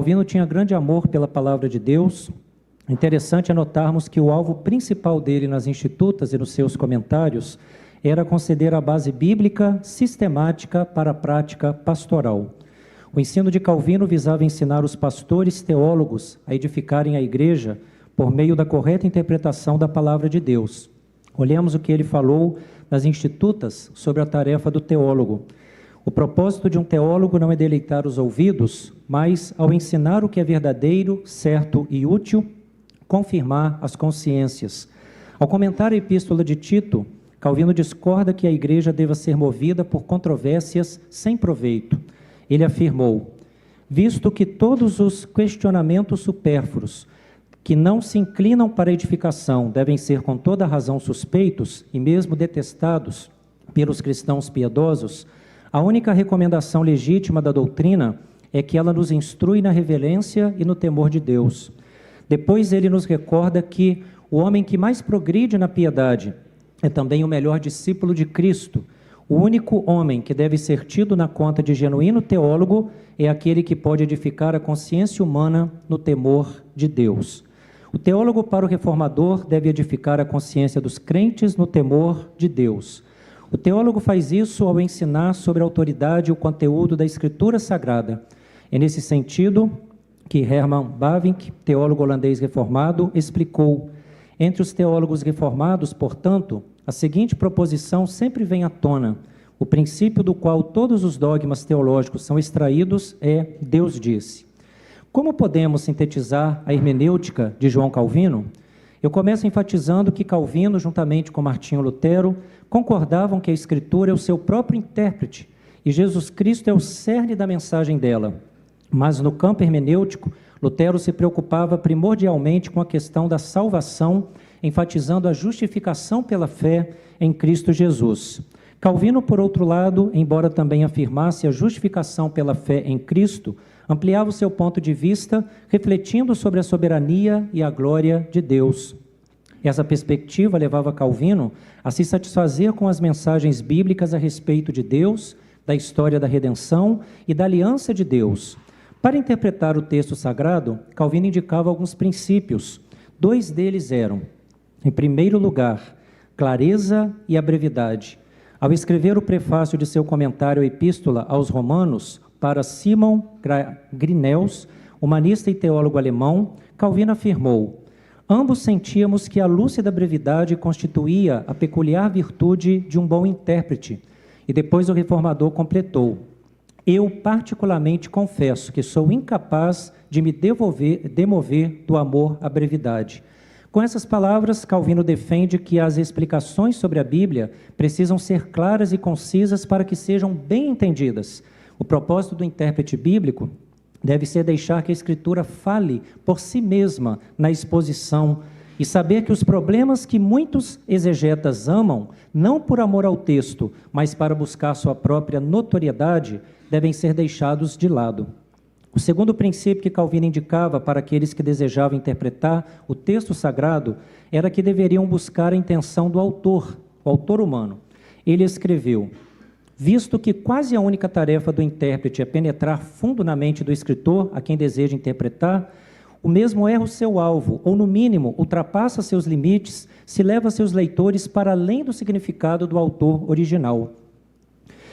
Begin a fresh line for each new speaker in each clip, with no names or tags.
Calvino tinha grande amor pela palavra de Deus. Interessante é notarmos que o alvo principal dele nas Institutas e nos seus comentários era conceder a base bíblica sistemática para a prática pastoral. O ensino de Calvino visava ensinar os pastores teólogos a edificarem a igreja por meio da correta interpretação da palavra de Deus. Olhemos o que ele falou nas Institutas sobre a tarefa do teólogo. O propósito de um teólogo não é deleitar os ouvidos, mas, ao ensinar o que é verdadeiro, certo e útil, confirmar as consciências. Ao comentar a epístola de Tito, Calvino discorda que a igreja deva ser movida por controvérsias sem proveito. Ele afirmou: visto que todos os questionamentos supérfluos que não se inclinam para a edificação devem ser com toda razão suspeitos e mesmo detestados pelos cristãos piedosos, a única recomendação legítima da doutrina é que ela nos instrui na reverência e no temor de Deus. Depois ele nos recorda que o homem que mais progride na piedade é também o melhor discípulo de Cristo. O único homem que deve ser tido na conta de genuíno teólogo é aquele que pode edificar a consciência humana no temor de Deus. O teólogo para o reformador deve edificar a consciência dos crentes no temor de Deus. O teólogo faz isso ao ensinar sobre a autoridade e o conteúdo da Escritura Sagrada. É nesse sentido que Herman Bavinck, teólogo holandês reformado, explicou: entre os teólogos reformados, portanto, a seguinte proposição sempre vem à tona: o princípio do qual todos os dogmas teológicos são extraídos é Deus disse. Como podemos sintetizar a hermenêutica de João Calvino? Eu começo enfatizando que Calvino, juntamente com Martinho Lutero, concordavam que a Escritura é o seu próprio intérprete e Jesus Cristo é o cerne da mensagem dela. Mas no campo hermenêutico, Lutero se preocupava primordialmente com a questão da salvação, enfatizando a justificação pela fé em Cristo Jesus. Calvino, por outro lado, embora também afirmasse a justificação pela fé em Cristo, ampliava o seu ponto de vista, refletindo sobre a soberania e a glória de Deus. Essa perspectiva levava Calvino a se satisfazer com as mensagens bíblicas a respeito de Deus, da história da redenção e da aliança de Deus. Para interpretar o texto sagrado, Calvino indicava alguns princípios. 2 deles eram, em primeiro lugar, clareza e a brevidade. Ao escrever o prefácio de seu comentário à Epístola aos Romanos, para Simon Grinels, humanista e teólogo alemão, Calvino afirmou: ambos sentíamos que a lúcida brevidade constituía a peculiar virtude de um bom intérprete. E depois o reformador completou: eu particularmente confesso que sou incapaz de me demover do amor à brevidade. Com essas palavras, Calvino defende que as explicações sobre a Bíblia precisam ser claras e concisas para que sejam bem entendidas. O propósito do intérprete bíblico deve ser deixar que a Escritura fale por si mesma na exposição e saber que os problemas que muitos exegetas amam, não por amor ao texto, mas para buscar sua própria notoriedade, devem ser deixados de lado. O segundo princípio que Calvino indicava para aqueles que desejavam interpretar o texto sagrado era que deveriam buscar a intenção do autor, o autor humano. Ele escreveu: visto que quase a única tarefa do intérprete é penetrar fundo na mente do escritor a quem deseja interpretar, o mesmo erra o seu alvo, ou no mínimo ultrapassa seus limites, se leva seus leitores para além do significado do autor original.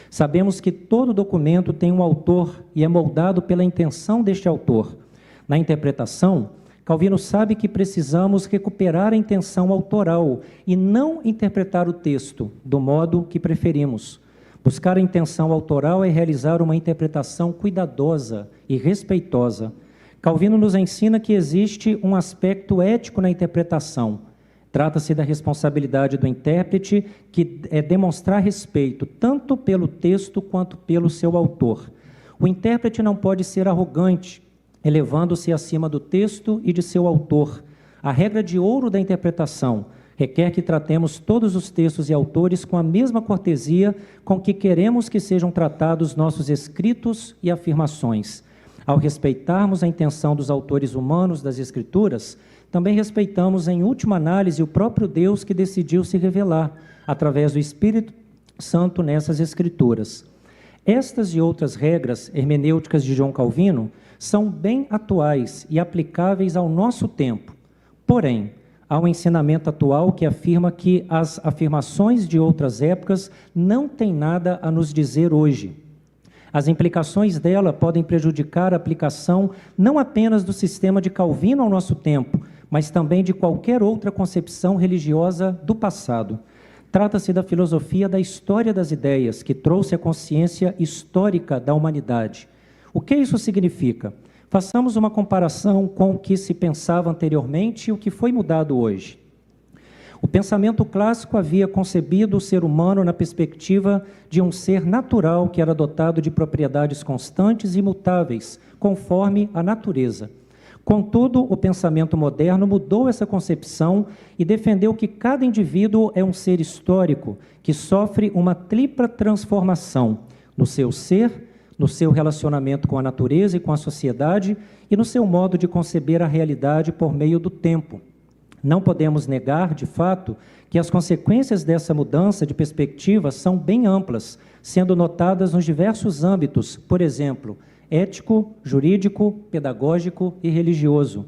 Sabemos que todo documento tem um autor e é moldado pela intenção deste autor. Na interpretação, Calvino sabe que precisamos recuperar a intenção autoral e não interpretar o texto do modo que preferimos. Buscar a intenção autoral é realizar uma interpretação cuidadosa e respeitosa. Calvino nos ensina que existe um aspecto ético na interpretação. Trata-se da responsabilidade do intérprete, que é demonstrar respeito tanto pelo texto quanto pelo seu autor. O intérprete não pode ser arrogante, elevando-se acima do texto e de seu autor. A regra de ouro da interpretação requer que tratemos todos os textos e autores com a mesma cortesia com que queremos que sejam tratados nossos escritos e afirmações. Ao respeitarmos a intenção dos autores humanos das Escrituras, também respeitamos, em última análise, o próprio Deus que decidiu se revelar, através do Espírito Santo nessas Escrituras. Estas e outras regras hermenêuticas de João Calvino são bem atuais e aplicáveis ao nosso tempo. Porém, há um ensinamento atual que afirma que as afirmações de outras épocas não têm nada a nos dizer hoje. As implicações dela podem prejudicar a aplicação não apenas do sistema de Calvino ao nosso tempo, mas também de qualquer outra concepção religiosa do passado. Trata-se da filosofia da história das ideias, que trouxe a consciência histórica da humanidade. O que isso significa? Façamos uma comparação com o que se pensava anteriormente e o que foi mudado hoje. O pensamento clássico havia concebido o ser humano na perspectiva de um ser natural que era dotado de propriedades constantes e imutáveis, conforme a natureza. Contudo, o pensamento moderno mudou essa concepção e defendeu que cada indivíduo é um ser histórico, que sofre uma tripla transformação no seu ser, no seu relacionamento com a natureza e com a sociedade e no seu modo de conceber a realidade por meio do tempo. Não podemos negar, de fato, que as consequências dessa mudança de perspectiva são bem amplas, sendo notadas nos diversos âmbitos, por exemplo, ético, jurídico, pedagógico e religioso.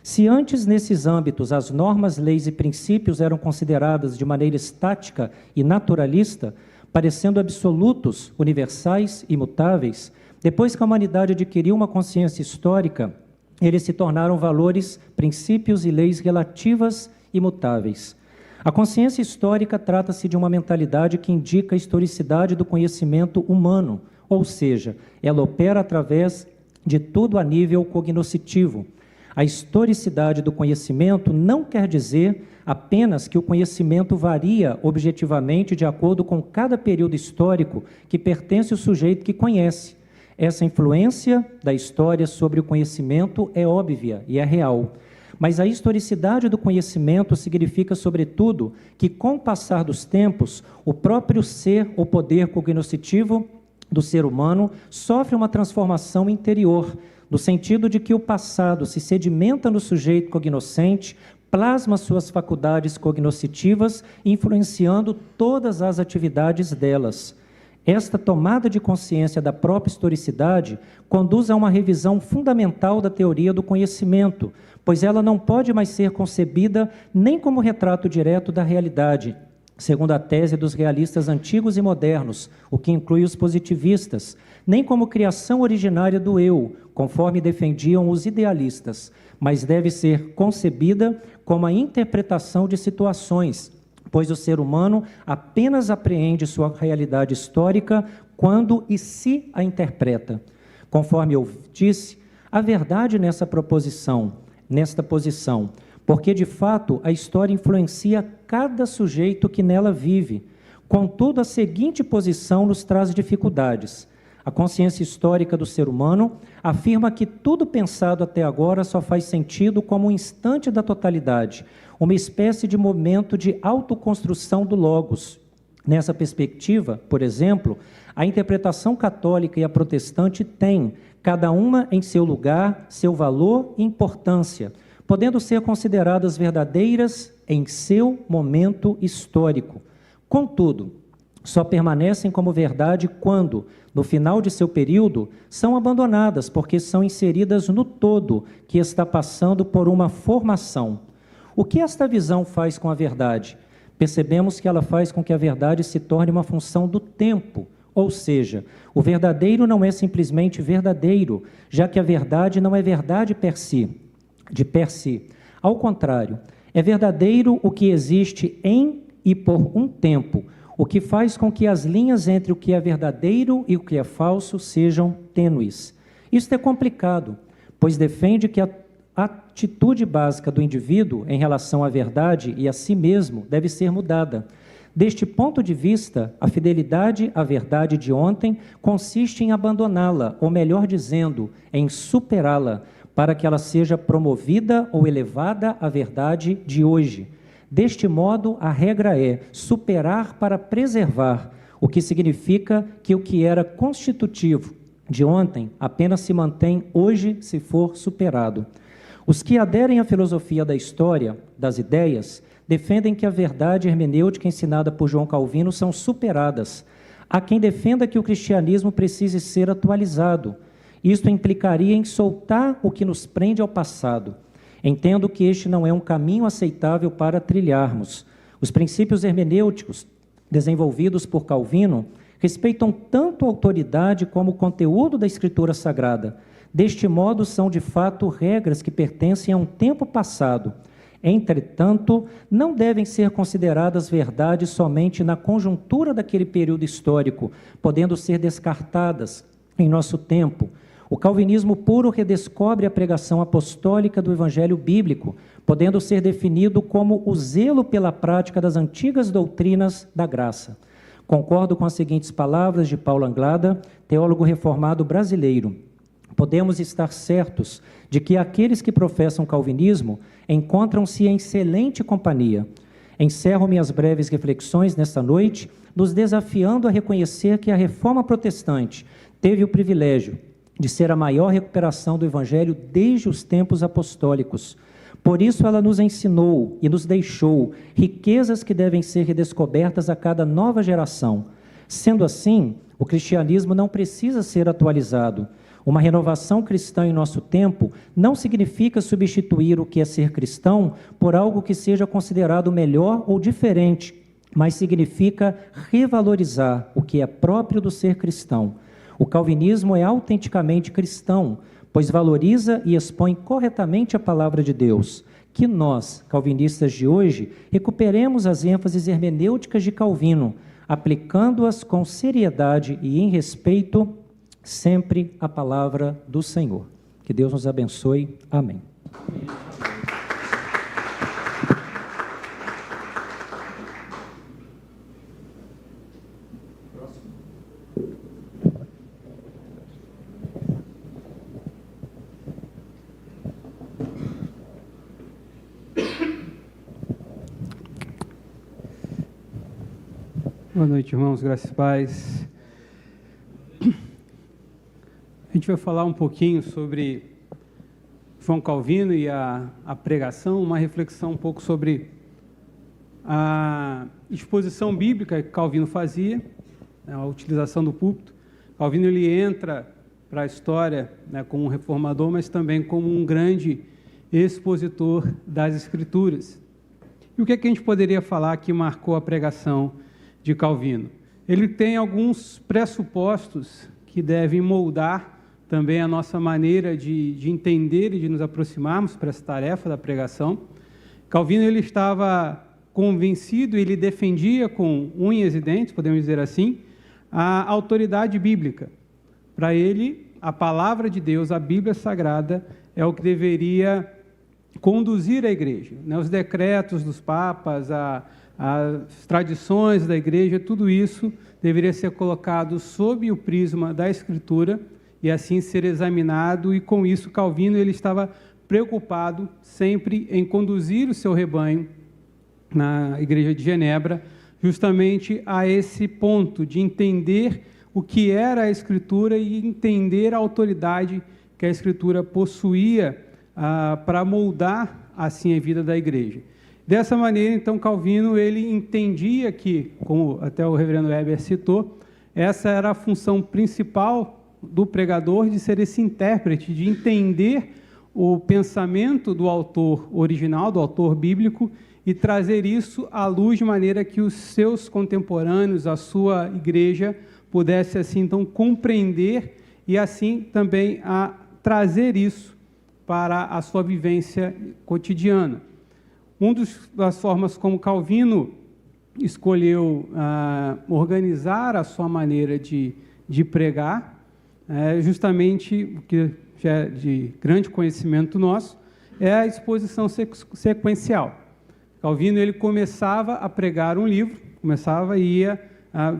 Se antes, nesses âmbitos, as normas, leis e princípios eram consideradas de maneira estática e naturalista, parecendo absolutos, universais, imutáveis, depois que a humanidade adquiriu uma consciência histórica, eles se tornaram valores, princípios e leis relativas e imutáveis. A consciência histórica trata-se de uma mentalidade que indica a historicidade do conhecimento humano, ou seja, ela opera através de tudo a nível cognoscitivo. A historicidade do conhecimento não quer dizer apenas que o conhecimento varia objetivamente de acordo com cada período histórico que pertence ao sujeito que conhece. Essa influência da história sobre o conhecimento é óbvia e é real. Mas a historicidade do conhecimento significa, sobretudo, que com o passar dos tempos, o próprio ser, o poder cognoscitivo do ser humano, sofre uma transformação interior, no sentido de que o passado se sedimenta no sujeito cognoscente, plasma suas faculdades cognoscitivas, influenciando todas as atividades delas. Esta tomada de consciência da própria historicidade conduz a uma revisão fundamental da teoria do conhecimento, pois ela não pode mais ser concebida nem como retrato direto da realidade, segundo a tese dos realistas antigos e modernos, o que inclui os positivistas, nem como criação originária do eu, conforme defendiam os idealistas, mas deve ser concebida como a interpretação de situações, pois o ser humano apenas apreende sua realidade histórica quando e se a interpreta. Conforme eu disse, a verdade nesta posição, porque de fato a história influencia cada sujeito que nela vive. Contudo, a seguinte posição nos traz dificuldades. A consciência histórica do ser humano afirma que tudo pensado até agora só faz sentido como um instante da totalidade, uma espécie de momento de autoconstrução do logos. Nessa perspectiva, por exemplo, a interpretação católica e a protestante têm, cada uma em seu lugar, seu valor e importância, podendo ser consideradas verdadeiras em seu momento histórico. Contudo, só permanecem como verdade quando, no final de seu período, são abandonadas porque são inseridas no todo que está passando por uma formação. O que esta visão faz com a verdade? Percebemos que ela faz com que a verdade se torne uma função do tempo, ou seja, o verdadeiro não é simplesmente verdadeiro, já que a verdade não é verdade de per si. Ao contrário, é verdadeiro o que existe em e por um tempo, o que faz com que as linhas entre o que é verdadeiro e o que é falso sejam tênues. Isto é complicado, pois defende que a atitude básica do indivíduo em relação à verdade e a si mesmo deve ser mudada. Deste ponto de vista, a fidelidade à verdade de ontem consiste em abandoná-la, ou melhor dizendo, em superá-la, para que ela seja promovida ou elevada à verdade de hoje. Deste modo, a regra é superar para preservar, o que significa que o que era constitutivo de ontem apenas se mantém hoje se for superado. Os que aderem à filosofia da história, das ideias, defendem que a verdade hermenêutica ensinada por João Calvino são superadas. Há quem defenda que o cristianismo precise ser atualizado. Isto implicaria em soltar o que nos prende ao passado. Entendo que este não é um caminho aceitável para trilharmos. Os princípios hermenêuticos desenvolvidos por Calvino respeitam tanto a autoridade como o conteúdo da Escritura Sagrada. Deste modo, são de fato regras que pertencem a um tempo passado. Entretanto, não devem ser consideradas verdades somente na conjuntura daquele período histórico, podendo ser descartadas em nosso tempo. O calvinismo puro redescobre a pregação apostólica do evangelho bíblico, podendo ser definido como o zelo pela prática das antigas doutrinas da graça. Concordo com as seguintes palavras de Paulo Anglada, teólogo reformado brasileiro. Podemos estar certos de que aqueles que professam calvinismo encontram-se em excelente companhia. Encerro minhas breves reflexões nesta noite, nos desafiando a reconhecer que a reforma protestante teve o privilégio de ser a maior recuperação do Evangelho desde os tempos apostólicos. Por isso ela nos ensinou e nos deixou riquezas que devem ser redescobertas a cada nova geração. Sendo assim, o cristianismo não precisa ser atualizado. Uma renovação cristã em nosso tempo não significa substituir o que é ser cristão por algo que seja considerado melhor ou diferente, mas significa revalorizar o que é próprio do ser cristão. O calvinismo é autenticamente cristão, pois valoriza e expõe corretamente a palavra de Deus. Que nós, calvinistas de hoje, recuperemos as ênfases hermenêuticas de Calvino, aplicando-as com seriedade e em respeito sempre à palavra do Senhor. Que Deus nos abençoe. Amém.
Boa noite, irmãos, graças e paz. A gente vai falar um pouquinho sobre João Calvino e a pregação, uma reflexão um pouco sobre a exposição bíblica que Calvino fazia, a utilização do púlpito. Calvino ele entra para a história, né, como um reformador, mas também como um grande expositor das Escrituras. E o que é que a gente poderia falar que marcou a pregação de Calvino? Ele tem alguns pressupostos que devem moldar também a nossa maneira de entender e de nos aproximarmos para essa tarefa da pregação. Calvino ele estava convencido, ele defendia com unhas e dentes, podemos dizer assim, a autoridade bíblica. Para ele, a palavra de Deus, a Bíblia Sagrada, é o que deveria conduzir a igreja, né? Os decretos dos papas, as tradições da igreja, tudo isso deveria ser colocado sob o prisma da Escritura e assim ser examinado, e com isso Calvino ele estava preocupado sempre em conduzir o seu rebanho na igreja de Genebra, justamente a esse ponto de entender o que era a Escritura e entender a autoridade que a Escritura possuía para moldar assim a vida da igreja. Dessa maneira, então, Calvino ele entendia que, como até o reverendo Weber citou, essa era a função principal do pregador, de ser esse intérprete, de entender o pensamento do autor original, do autor bíblico, e trazer isso à luz de maneira que os seus contemporâneos, a sua igreja, pudesse assim então compreender e assim também trazer isso para a sua vivência cotidiana. Uma das formas como Calvino escolheu organizar a sua maneira de pregar, justamente, o que já é de grande conhecimento nosso, é a exposição sequencial. Calvino ele começava a pregar um livro, começava e ia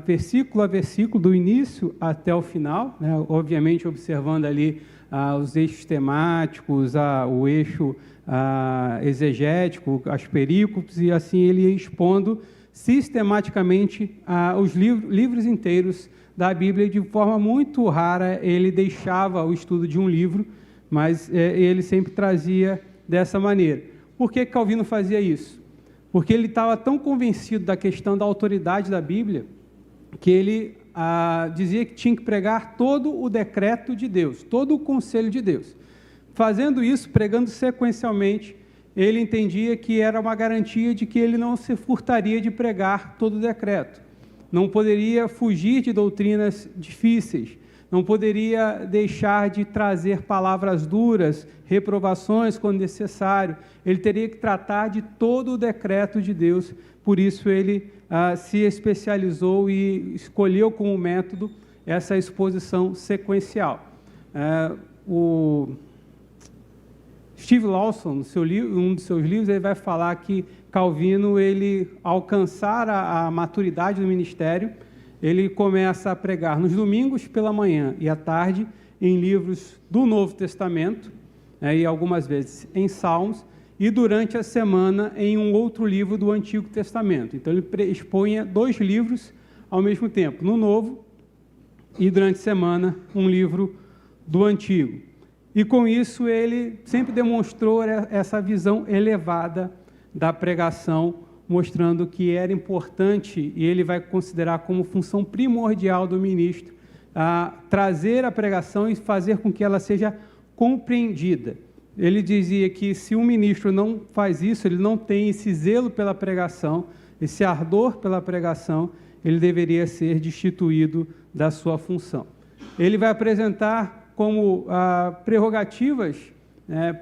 versículo a versículo, do início até o final, né, obviamente observando ali os eixos temáticos, o eixo exegético, as perícopes, e assim ele ia expondo sistematicamente os livros inteiros da Bíblia. De forma muito rara ele deixava o estudo de um livro, mas ele sempre trazia dessa maneira. Por que Calvino fazia isso? Porque ele estava tão convencido da questão da autoridade da Bíblia, que ele dizia que tinha que pregar todo o decreto de Deus, todo o conselho de Deus. Fazendo isso, pregando sequencialmente, ele entendia que era uma garantia de que ele não se furtaria de pregar todo o decreto. Não poderia fugir de doutrinas difíceis, não poderia deixar de trazer palavras duras, reprovações quando necessário. Ele teria que tratar de todo o decreto de Deus. Por isso ele se especializou e escolheu como método essa exposição sequencial. O Steve Lawson, no seu livro, um dos seus livros, ele vai falar que Calvino, ele, ao alcançar a maturidade do ministério, ele começa a pregar nos domingos pela manhã e à tarde em livros do Novo Testamento, e algumas vezes em Salmos, e durante a semana em um outro livro do Antigo Testamento. Então, ele expunha 2 livros ao mesmo tempo, no Novo e, durante a semana, um livro do Antigo. E, com isso, ele sempre demonstrou essa visão elevada da pregação, mostrando que era importante, e ele vai considerar como função primordial do ministro, trazer a pregação e fazer com que ela seja compreendida. Ele dizia que se um ministro não faz isso, ele não tem esse zelo pela pregação, esse ardor pela pregação, ele deveria ser destituído da sua função. Ele vai apresentar como prerrogativas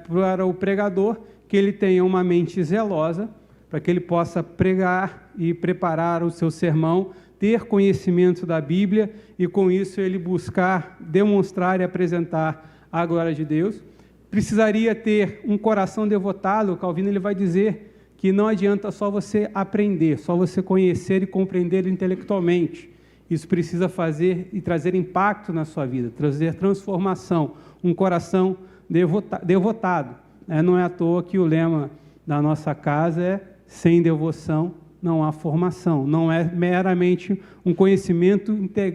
para o pregador que ele tenha uma mente zelosa, para que ele possa pregar e preparar o seu sermão, ter conhecimento da Bíblia e, com isso, ele buscar demonstrar e apresentar a glória de Deus. Precisaria ter um coração devotado. Calvino ele vai dizer que não adianta só você aprender, só você conhecer e compreender intelectualmente. Isso precisa fazer e trazer impacto na sua vida, trazer transformação, um coração devotado. Não é à toa que o lema da nossa casa é: sem devoção não há formação. Não é meramente um conhecimento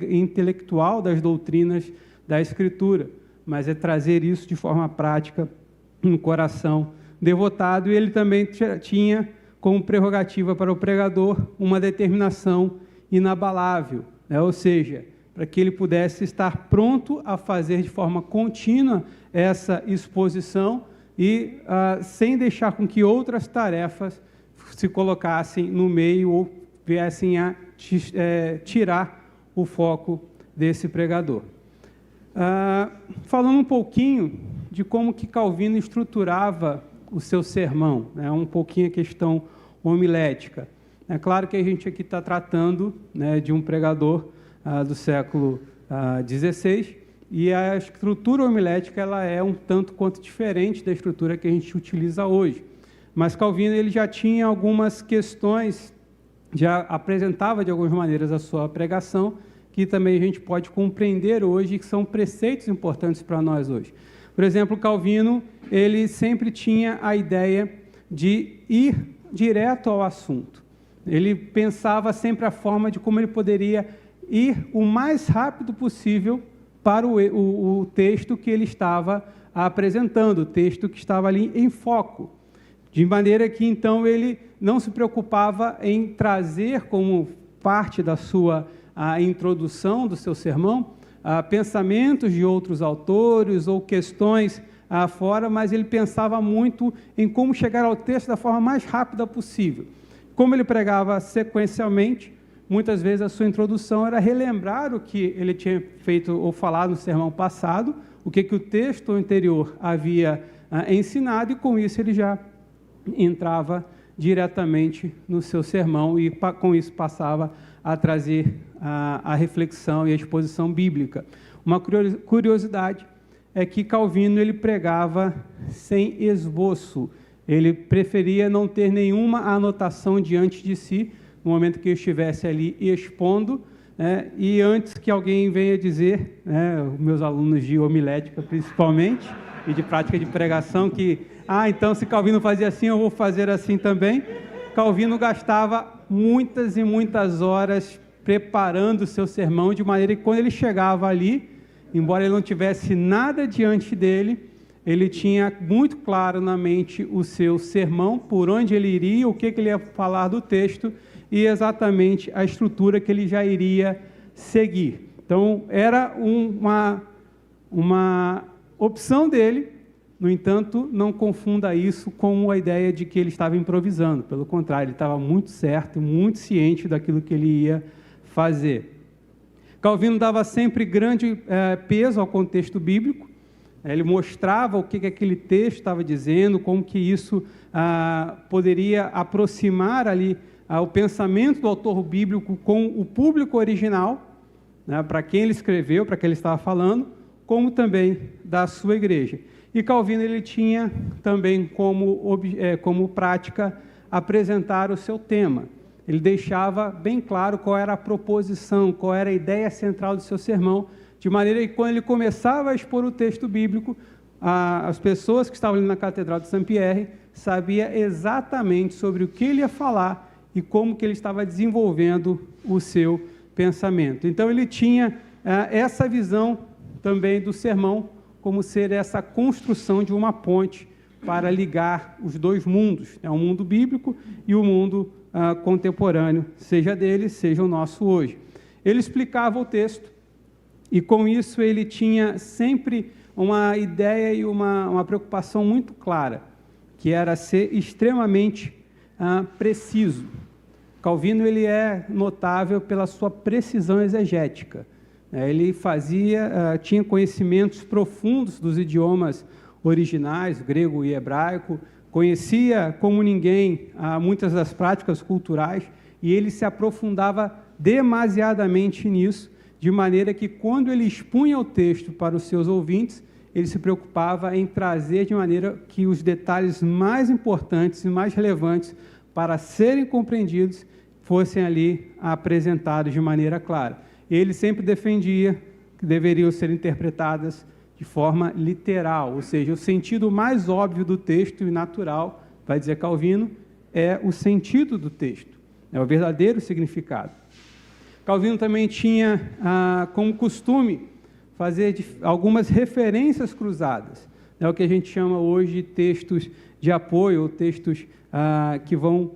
intelectual das doutrinas da Escritura, mas é trazer isso de forma prática, um coração devotado. E ele também tinha como prerrogativa para o pregador uma determinação inabalável, ou seja, para que ele pudesse estar pronto a fazer de forma contínua essa exposição e sem deixar com que outras tarefas se colocassem no meio ou viessem a tirar o foco desse pregador. Falando um pouquinho de como que Calvino estruturava o seu sermão, um pouquinho a questão homilética. É claro que a gente aqui está tratando de um pregador do século XVI, e a estrutura homilética ela é um tanto quanto diferente da estrutura que a gente utiliza hoje. Mas Calvino ele já tinha algumas questões, já apresentava de algumas maneiras a sua pregação, que também a gente pode compreender hoje, que são preceitos importantes para nós hoje. Por exemplo, Calvino, ele sempre tinha a ideia de ir direto ao assunto. Ele pensava sempre a forma de como ele poderia ir o mais rápido possível para o texto que ele estava apresentando, o texto que estava ali em foco. De maneira que, então, ele não se preocupava em trazer como parte da sua a introdução do seu sermão, pensamentos de outros autores ou questões fora, mas ele pensava muito em como chegar ao texto da forma mais rápida possível. Como ele pregava sequencialmente, muitas vezes a sua introdução era relembrar o que ele tinha feito ou falado no sermão passado, o que o texto anterior havia ensinado, e com isso ele já entrava diretamente no seu sermão e com isso passava a trazer a reflexão e a exposição bíblica. Uma curiosidade é que Calvino ele pregava sem esboço. Ele preferia não ter nenhuma anotação diante de si no momento que eu estivesse ali expondo, e antes que alguém venha dizer, meus alunos de homilética principalmente, e de prática de pregação, que, então se Calvino fazia assim, eu vou fazer assim também. Calvino gastava muitas e muitas horas preparando o seu sermão, de maneira que quando ele chegava ali, embora ele não tivesse nada diante dele, ele tinha muito claro na mente o seu sermão, por onde ele iria, o que ele ia falar do texto, e exatamente a estrutura que ele já iria seguir. Então, era uma opção dele. No entanto, não confunda isso com a ideia de que ele estava improvisando. Pelo contrário, ele estava muito certo, muito ciente daquilo que ele ia fazer. Calvino dava sempre grande peso ao contexto bíblico. Ele mostrava o que aquele texto estava dizendo, como que isso poderia aproximar ali o pensamento do autor bíblico com o público original, né, para quem ele escreveu, para quem ele estava falando, como também da sua igreja. E Calvino ele tinha também como prática apresentar o seu tema. Ele deixava bem claro qual era a proposição, qual era a ideia central do seu sermão, de maneira que quando ele começava a expor o texto bíblico, as pessoas que estavam ali na Catedral de Saint-Pierre sabiam exatamente sobre o que ele ia falar e como que ele estava desenvolvendo o seu pensamento. Então ele tinha essa visão também do sermão, como ser essa construção de uma ponte para ligar os dois mundos, o mundo bíblico e o mundo contemporâneo, seja dele, seja o nosso hoje. Ele explicava o texto e, com isso, ele tinha sempre uma ideia e uma preocupação muito clara, que era ser extremamente preciso. Calvino ele é notável pela sua precisão exegética. Ele tinha conhecimentos profundos dos idiomas originais, grego e hebraico, conhecia como ninguém muitas das práticas culturais e ele se aprofundava demasiadamente nisso, de maneira que quando ele expunha o texto para os seus ouvintes, ele se preocupava em trazer de maneira que os detalhes mais importantes e mais relevantes para serem compreendidos fossem ali apresentados de maneira clara. Ele sempre defendia que deveriam ser interpretadas de forma literal, ou seja, o sentido mais óbvio do texto e natural, vai dizer Calvino, é o sentido do texto, é o verdadeiro significado. Calvino também tinha como costume fazer algumas referências cruzadas, o que a gente chama hoje de textos de apoio, ou textos que vão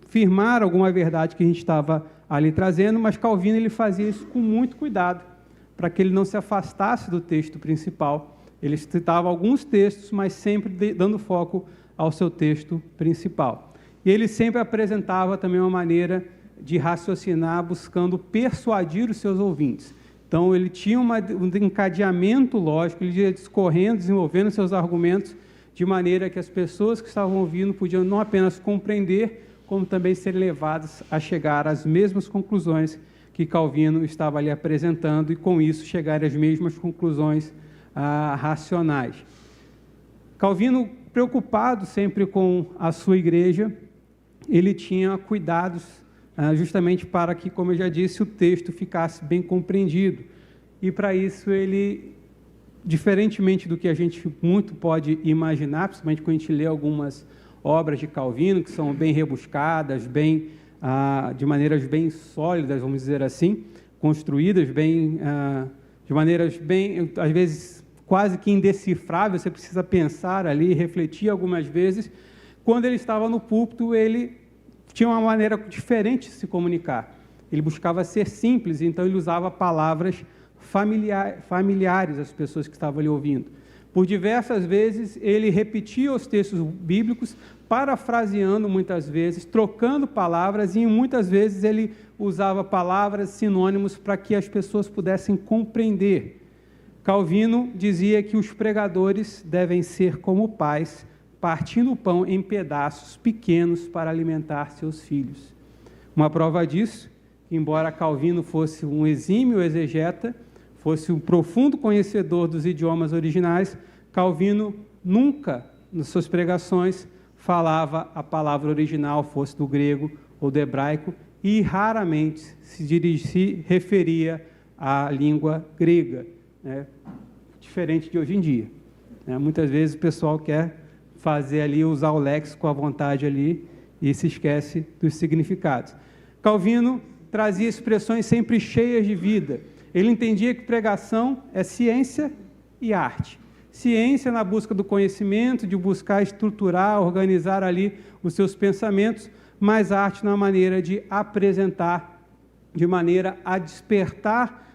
firmar alguma verdade que a gente estava ali trazendo, mas Calvino ele fazia isso com muito cuidado, para que ele não se afastasse do texto principal. Ele citava alguns textos, mas sempre dando foco ao seu texto principal. E ele sempre apresentava também uma maneira de raciocinar, buscando persuadir os seus ouvintes. Então, ele tinha um encadeamento lógico, ele ia discorrendo, desenvolvendo seus argumentos, de maneira que as pessoas que estavam ouvindo podiam não apenas compreender, como também serem levadas a chegar às mesmas conclusões que Calvino estava ali apresentando, e com isso chegar às mesmas conclusões racionais. Calvino, preocupado sempre com a sua igreja, ele tinha cuidados justamente para que, como eu já disse, o texto ficasse bem compreendido. E para isso ele, diferentemente do que a gente muito pode imaginar, principalmente quando a gente lê algumas obras de Calvino, que são bem rebuscadas, de maneiras bem sólidas, vamos dizer assim, construídas de maneiras bem, às vezes, quase que indecifráveis, você precisa pensar ali, refletir algumas vezes. Quando ele estava no púlpito, ele tinha uma maneira diferente de se comunicar. Ele buscava ser simples, então ele usava palavras familiares às pessoas que estavam ali ouvindo. Por diversas vezes, ele repetia os textos bíblicos, parafraseando muitas vezes, trocando palavras, e muitas vezes ele usava palavras, sinônimos, para que as pessoas pudessem compreender. Calvino dizia que os pregadores devem ser como pais, partindo o pão em pedaços pequenos para alimentar seus filhos. Uma prova disso, embora Calvino fosse um exímio exegeta, fosse um profundo conhecedor dos idiomas originais, Calvino nunca, nas suas pregações, falava a palavra original, fosse do grego ou do hebraico, e raramente se referia à língua grega, diferente de hoje em dia. Muitas vezes o pessoal quer fazer ali, usar o léxico à vontade ali, e se esquece dos significados. Calvino trazia expressões sempre cheias de vida. Ele entendia que pregação é ciência e arte. Ciência na busca do conhecimento, de buscar estruturar, organizar ali os seus pensamentos, mas arte na maneira de apresentar de maneira a despertar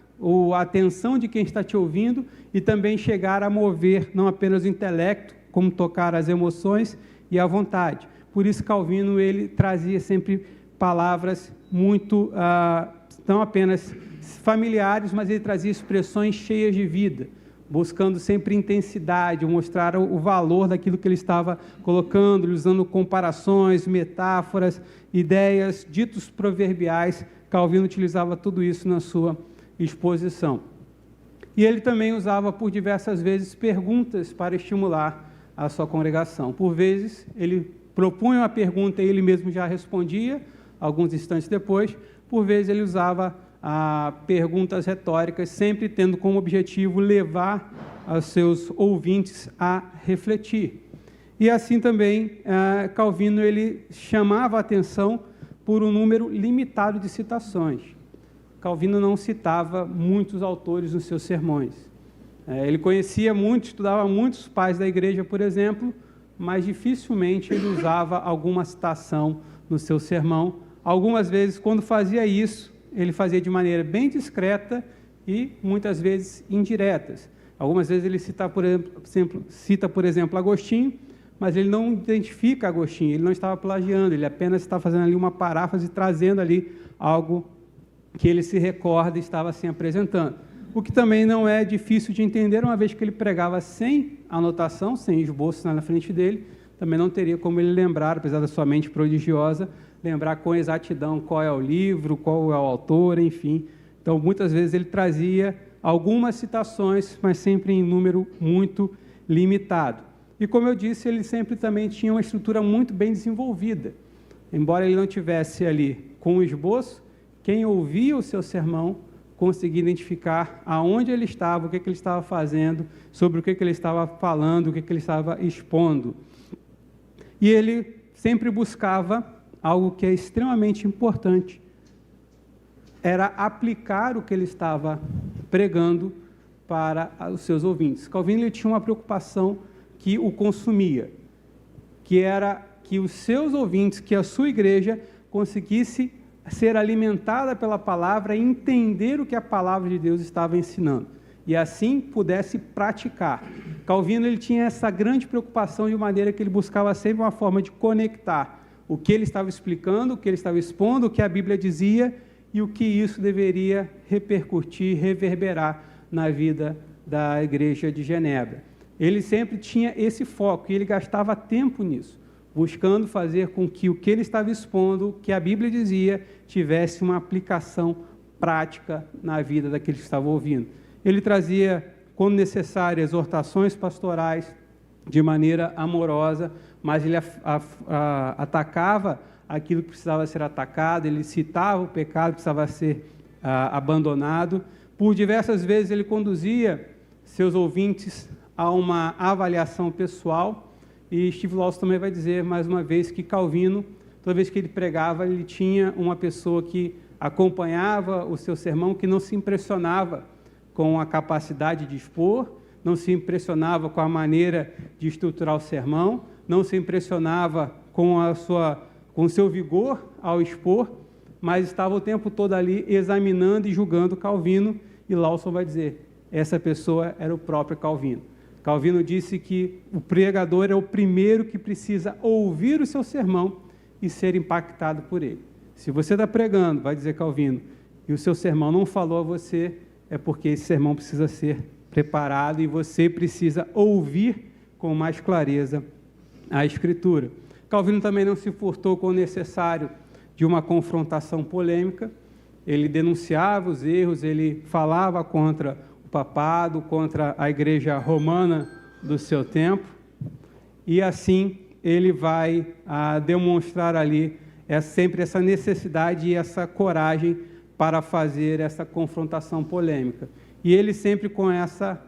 a atenção de quem está te ouvindo e também chegar a mover não apenas o intelecto, como tocar as emoções e a vontade. Por isso, Calvino ele trazia sempre palavras muito, não apenas familiares, mas ele trazia expressões cheias de vida, buscando sempre intensidade, mostrar o valor daquilo que ele estava colocando, usando comparações, metáforas, ideias, ditos proverbiais. Calvino utilizava tudo isso na sua exposição. E ele também usava por diversas vezes perguntas para estimular a sua congregação. Por vezes, ele propunha uma pergunta e ele mesmo já respondia, alguns instantes depois. Por vezes, ele usava perguntas retóricas, sempre tendo como objetivo levar os seus ouvintes a refletir. E assim também, Calvino ele chamava a atenção por um número limitado de citações. Calvino não citava muitos autores nos seus sermões. Ele conhecia muito, estudava muitos pais da igreja, por exemplo, mas dificilmente ele usava alguma citação no seu sermão. Algumas vezes, quando fazia isso, ele fazia de maneira bem discreta e, muitas vezes, indiretas. Algumas vezes ele cita, por exemplo, Agostinho, mas ele não identifica Agostinho, ele não estava plagiando, ele apenas está fazendo ali uma paráfrase, trazendo ali algo que ele se recorda e estava assim apresentando. O que também não é difícil de entender, uma vez que ele pregava sem anotação, sem esboço na frente dele, também não teria como ele lembrar, apesar da sua mente prodigiosa, lembrar com exatidão qual é o livro, qual é o autor, enfim. Então, muitas vezes ele trazia algumas citações, mas sempre em número muito limitado. E, como eu disse, ele sempre também tinha uma estrutura muito bem desenvolvida. Embora ele não tivesse ali com o esboço, quem ouvia o seu sermão conseguia identificar aonde ele estava, o que ele estava fazendo, sobre o que ele estava falando, o que ele estava expondo. E ele sempre buscava algo que é extremamente importante, era aplicar o que ele estava pregando para os seus ouvintes. Calvino ele tinha uma preocupação que o consumia, que era que os seus ouvintes, que a sua igreja conseguisse ser alimentada pela palavra e entender o que a palavra de Deus estava ensinando, e assim pudesse praticar. Calvino ele tinha essa grande preocupação de maneira que ele buscava sempre uma forma de conectar o que ele estava explicando, o que ele estava expondo, o que a Bíblia dizia e o que isso deveria repercutir, reverberar na vida da igreja de Genebra. Ele sempre tinha esse foco e ele gastava tempo nisso, buscando fazer com que o que ele estava expondo, o que a Bíblia dizia, tivesse uma aplicação prática na vida daqueles que estavam ouvindo. Ele trazia, quando necessário, exortações pastorais de maneira amorosa, mas ele atacava aquilo que precisava ser atacado, ele citava o pecado que precisava ser abandonado. Por diversas vezes ele conduzia seus ouvintes a uma avaliação pessoal, e Steve Lawson também vai dizer, mais uma vez, que Calvino, toda vez que ele pregava, ele tinha uma pessoa que acompanhava o seu sermão, que não se impressionava com a capacidade de expor, não se impressionava com a maneira de estruturar o sermão, não se impressionava com o seu vigor ao expor, mas estava o tempo todo ali examinando e julgando Calvino, e Lawson vai dizer, essa pessoa era o próprio Calvino. Calvino disse que o pregador é o primeiro que precisa ouvir o seu sermão e ser impactado por ele. Se você está pregando, vai dizer Calvino, e o seu sermão não falou a você, é porque esse sermão precisa ser preparado e você precisa ouvir com mais clareza a Escritura. Calvino também não se furtou com o necessário de uma confrontação polêmica, ele denunciava os erros, ele falava contra o papado, contra a igreja romana do seu tempo, e assim ele vai demonstrar ali sempre essa necessidade e essa coragem para fazer essa confrontação polêmica. E ele sempre com essa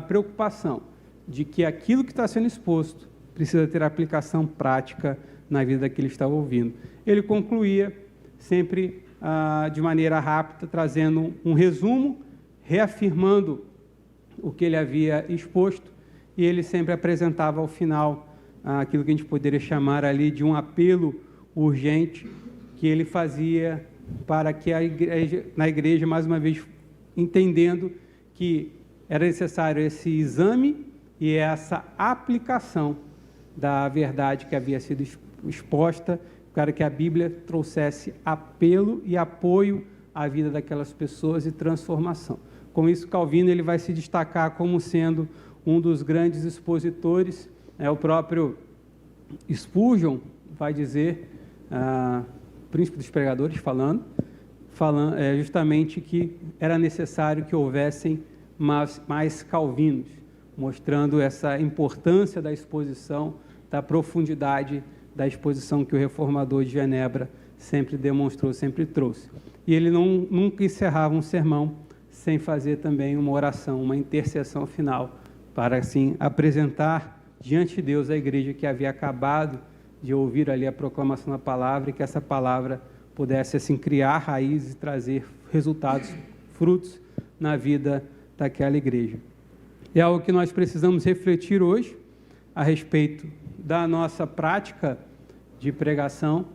preocupação de que aquilo que está sendo exposto precisa ter aplicação prática na vida daquele que estava ouvindo. Ele concluía sempre de maneira rápida, trazendo um resumo, reafirmando o que ele havia exposto, e ele sempre apresentava ao final aquilo que a gente poderia chamar ali de um apelo urgente, que ele fazia para que na igreja, mais uma vez, entendendo que era necessário esse exame e essa aplicação da verdade que havia sido exposta, para que a Bíblia trouxesse apelo e apoio à vida daquelas pessoas e transformação. Com isso, Calvino ele vai se destacar como sendo um dos grandes expositores. O próprio Spurgeon vai dizer, príncipe dos pregadores, falando justamente que era necessário que houvessem mais calvinos, mostrando essa importância da exposição, da profundidade da exposição que o reformador de Genebra sempre demonstrou, sempre trouxe. E ele nunca encerrava um sermão sem fazer também uma oração, uma intercessão final, para assim apresentar diante de Deus a igreja que havia acabado de ouvir ali a proclamação da palavra, e que essa palavra pudesse assim criar raízes e trazer resultados, frutos na vida daquela igreja. É algo que nós precisamos refletir hoje a respeito da nossa prática de pregação,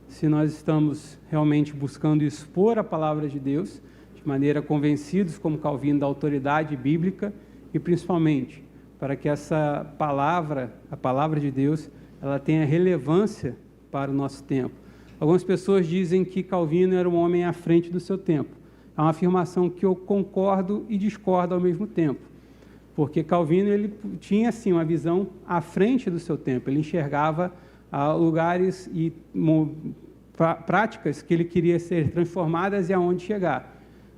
se nós estamos realmente buscando expor a palavra de Deus de maneira convencidos, como Calvino, da autoridade bíblica, e principalmente para que essa palavra, a palavra de Deus, ela tenha relevância para o nosso tempo. Algumas pessoas dizem que Calvino era um homem à frente do seu tempo. É uma afirmação que eu concordo e discordo ao mesmo tempo, porque Calvino ele tinha assim uma visão à frente do seu tempo. Ele enxergava lugares e práticas que ele queria ser transformadas e aonde chegar.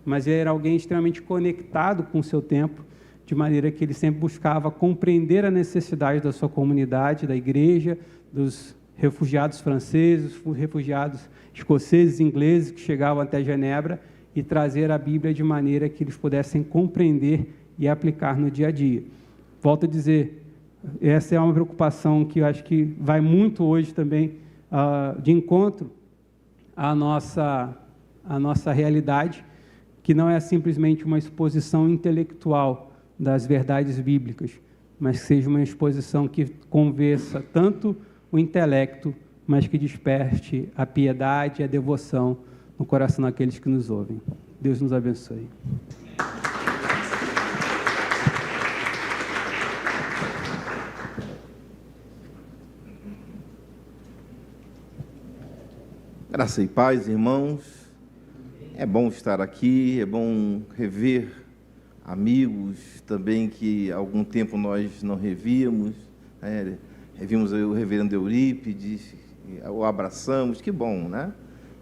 Mas ele era alguém extremamente conectado com o seu tempo, de maneira que ele sempre buscava compreender a necessidade da sua comunidade, da igreja, dos refugiados franceses, refugiados escoceses, ingleses que chegavam até Genebra, e trazer a Bíblia de maneira que eles pudessem compreender e aplicar no dia a dia. Volto a dizer, essa é uma preocupação que eu acho que vai muito hoje também de encontro à nossa realidade, que não é simplesmente uma exposição intelectual das verdades bíblicas, mas que seja uma exposição que convença tanto o intelecto, mas que desperte a piedade e a devoção no coração daqueles que nos ouvem. Deus nos abençoe.
Graça e paz, irmãos. É bom estar aqui, é bom rever amigos também que há algum tempo nós não revíamos. Revimos o reverendo Eurípides, o abraçamos, que bom, né?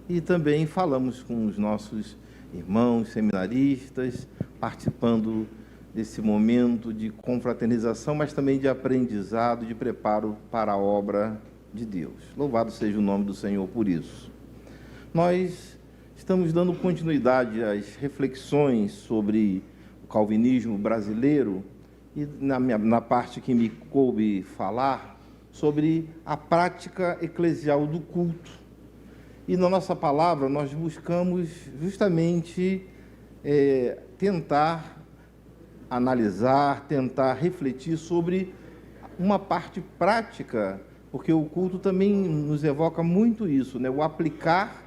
E também falamos com os nossos irmãos seminaristas, participando desse momento de confraternização, mas também de aprendizado, de preparo para a obra de Deus. Louvado seja o nome do Senhor por isso. Nós estamos dando continuidade às reflexões sobre o calvinismo brasileiro, e na parte que me coube falar sobre a prática eclesial do culto. E na nossa palavra nós buscamos justamente tentar analisar, tentar refletir sobre uma parte prática, porque o culto também nos evoca muito isso, né? O aplicar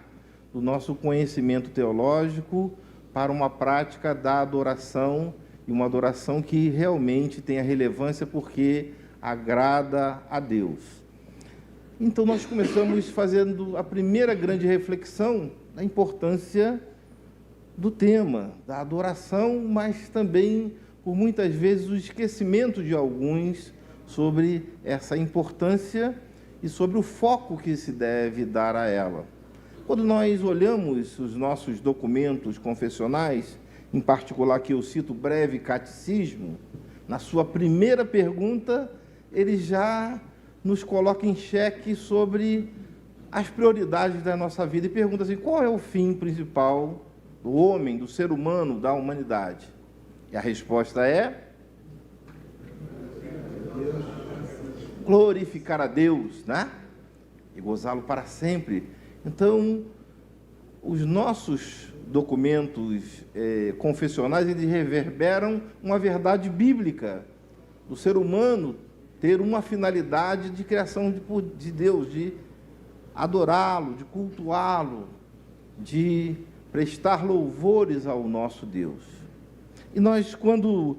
do nosso conhecimento teológico para uma prática da adoração, e uma adoração que realmente tenha relevância porque agrada a Deus. Então, nós começamos fazendo a primeira grande reflexão da importância do tema, da adoração, mas também, por muitas vezes, o esquecimento de alguns sobre essa importância e sobre o foco que se deve dar a ela. Quando nós olhamos os nossos documentos confessionais, em particular que eu cito o Breve Catecismo, na sua primeira pergunta, ele já nos coloca em xeque sobre as prioridades da nossa vida e pergunta assim: qual é o fim principal do homem, do ser humano, da humanidade? E a resposta é: glorificar a Deus, né? E gozá-lo para sempre. Então, os nossos documentos confessionais, eles reverberam uma verdade bíblica do ser humano ter uma finalidade de criação de Deus, de adorá-lo, de cultuá-lo. de prestar louvores ao nosso Deus. E nós, quando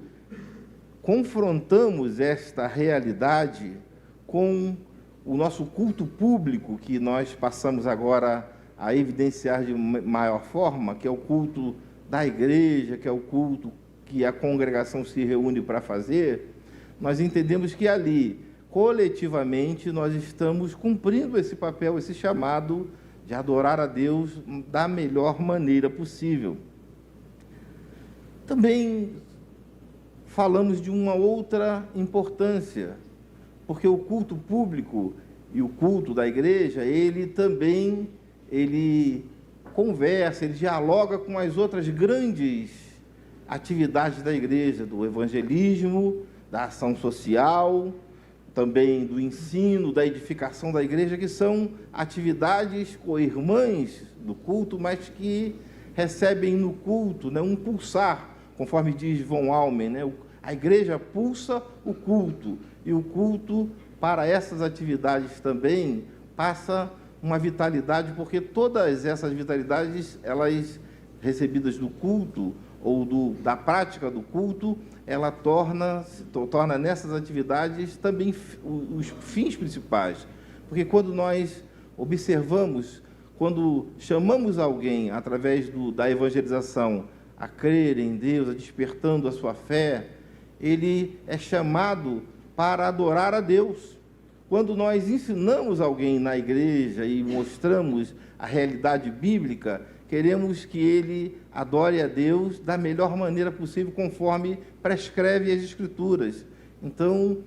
confrontamos esta realidade com o nosso culto público, que nós passamos agora a evidenciar de maior forma, que é o culto da igreja, que é o culto que a congregação se reúne para fazer, nós entendemos que ali, coletivamente, nós estamos cumprindo esse papel, esse chamado de adorar a Deus da melhor maneira possível. Também falamos de uma outra importância, porque o culto público e o culto da igreja, ele conversa, ele dialoga com as outras grandes atividades da igreja, do evangelismo, da ação social, também do ensino, da edificação da igreja, que são atividades co-irmãs do culto, mas que recebem no culto, né, um pulsar, conforme diz von Almen, né, a igreja pulsa o culto, e o culto, para essas atividades também, passa uma vitalidade, porque todas essas vitalidades, elas recebidas do culto, ou da prática do culto, ela torna nessas atividades também os fins principais. Porque quando nós observamos, quando chamamos alguém, através da evangelização, a crer em Deus, a despertando a sua fé, ele é chamado para adorar a Deus. Quando nós ensinamos alguém na igreja e mostramos a realidade bíblica, queremos que ele adore a Deus da melhor maneira possível, conforme prescreve as Escrituras. Então,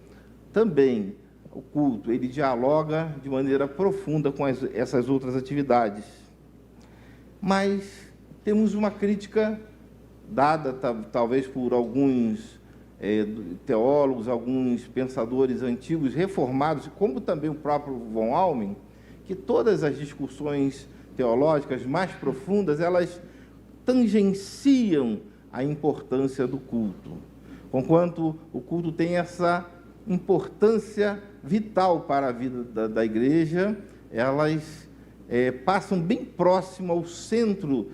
também, o culto, ele dialoga de maneira profunda com essas outras atividades. Mas temos uma crítica dada, talvez por alguns teólogos, alguns pensadores antigos, reformados, como também o próprio von Almen, que todas as discussões teológicas mais profundas, elas tangenciam a importância do culto. Conquanto o culto tem essa importância vital para a vida da igreja, elas passam bem próximo ao centro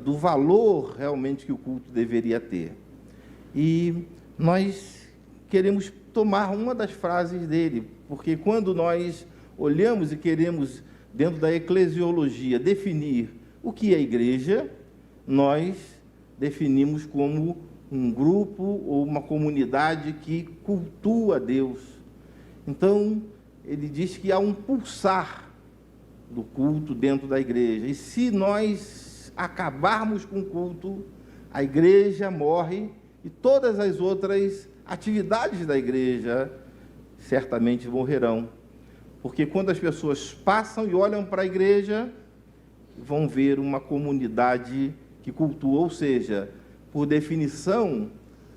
do valor realmente que o culto deveria ter. E nós queremos tomar uma das frases dele, porque quando nós olhamos e queremos, dentro da eclesiologia, definir o que é igreja, nós definimos como um grupo ou uma comunidade que cultua Deus. Então, ele diz que há um pulsar do culto dentro da igreja. E se nós acabarmos com o culto, a igreja morre e todas as outras atividades da igreja certamente morrerão. Porque quando as pessoas passam e olham para a igreja, vão ver uma comunidade que cultua, ou seja, por definição,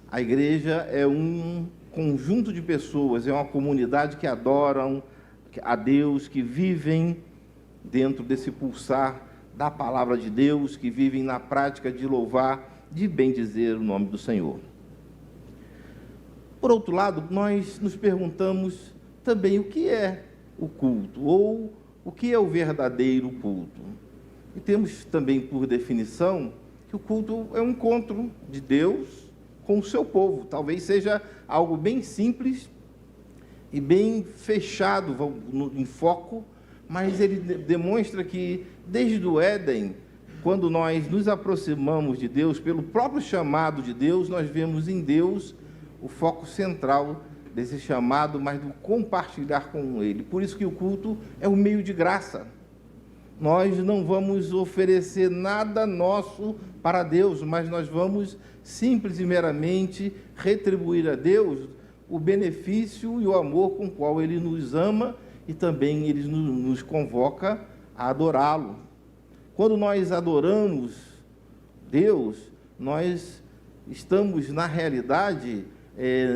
a igreja é um conjunto de pessoas, é uma comunidade que adoram a Deus, que vivem dentro desse pulsar da palavra de Deus, que vivem na prática de louvar, de bendizer o nome do Senhor. Por outro lado, nós nos perguntamos também o que é o culto, ou o que é o verdadeiro culto. E temos também por definição que o culto é um encontro de Deus com o seu povo. Talvez seja algo bem simples e bem fechado em foco, mas ele demonstra que desde o Éden, quando nós nos aproximamos de Deus, pelo próprio chamado de Deus, nós vemos em Deus o foco central desse chamado, mas do compartilhar com Ele. Por isso que o culto é um meio de graça. Nós não vamos oferecer nada nosso para Deus, mas nós vamos simples e meramente retribuir a Deus o benefício e o amor com o qual Ele nos ama e também Ele nos convoca a adorá-lo. Quando nós adoramos Deus, nós estamos, na realidade,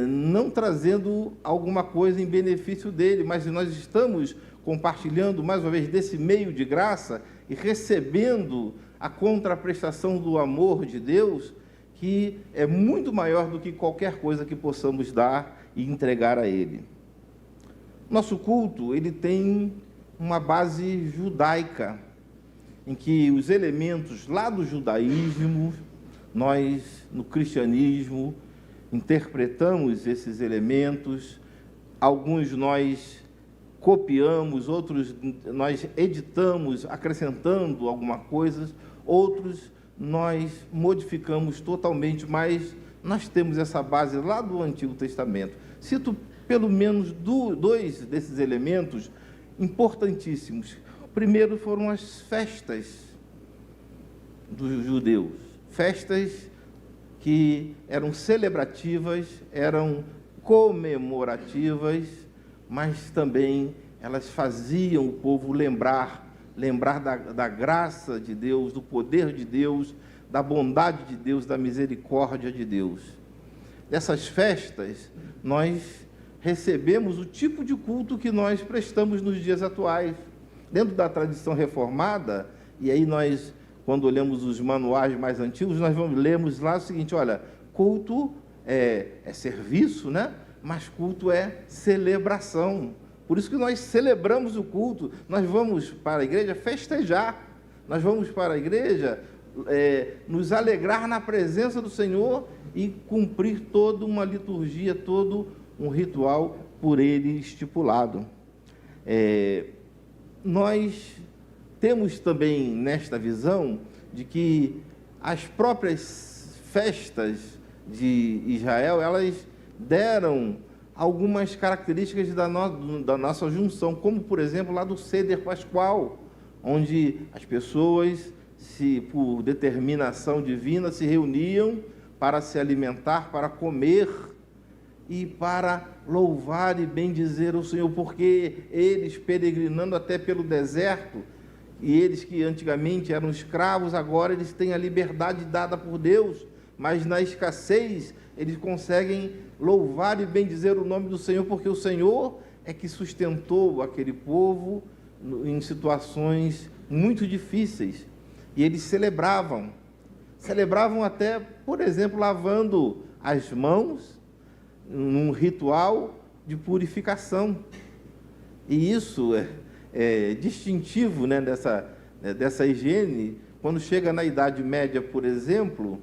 não trazendo alguma coisa em benefício dele, mas nós estamos compartilhando, mais uma vez, desse meio de graça e recebendo a contraprestação do amor de Deus, que é muito maior do que qualquer coisa que possamos dar e entregar a Ele. Nosso culto, ele tem uma base judaica, em que os elementos lá do judaísmo, nós, no cristianismo, interpretamos esses elementos, alguns nós copiamos, outros nós editamos, acrescentando alguma coisa, outros nós modificamos totalmente, mas nós temos essa base lá do Antigo Testamento. Cito pelo menos dois desses elementos importantíssimos. O primeiro foram as festas dos judeus, festas que eram celebrativas, eram comemorativas, mas também elas faziam o povo lembrar da graça de Deus, do poder de Deus, da bondade de Deus, da misericórdia de Deus. Dessas festas, nós recebemos o tipo de culto que nós prestamos nos dias atuais. Dentro da tradição reformada, e aí nós, quando olhamos os manuais mais antigos, nós lemos lá o seguinte, olha, culto é serviço, né? Mas culto é celebração. Por isso que nós celebramos o culto, nós vamos para a igreja festejar, nós vamos para a igreja nos alegrar na presença do Senhor e cumprir toda uma liturgia, todo um ritual por Ele estipulado. Nós temos também nesta visão de que as próprias festas de Israel, elas deram algumas características da nossa junção, como, por exemplo, lá do Seder Pascual, onde as pessoas, por determinação divina, se reuniam para se alimentar, para comer e para louvar e bendizer o Senhor, porque eles, peregrinando até pelo deserto, e eles que antigamente eram escravos, agora eles têm a liberdade dada por Deus, mas na escassez eles conseguem louvar e bendizer o nome do Senhor, porque o Senhor é que sustentou aquele povo em situações muito difíceis. E eles celebravam até, por exemplo, lavando as mãos, num ritual de purificação. E isso é distintivo, né, dessa higiene. Quando chega na Idade Média, por exemplo,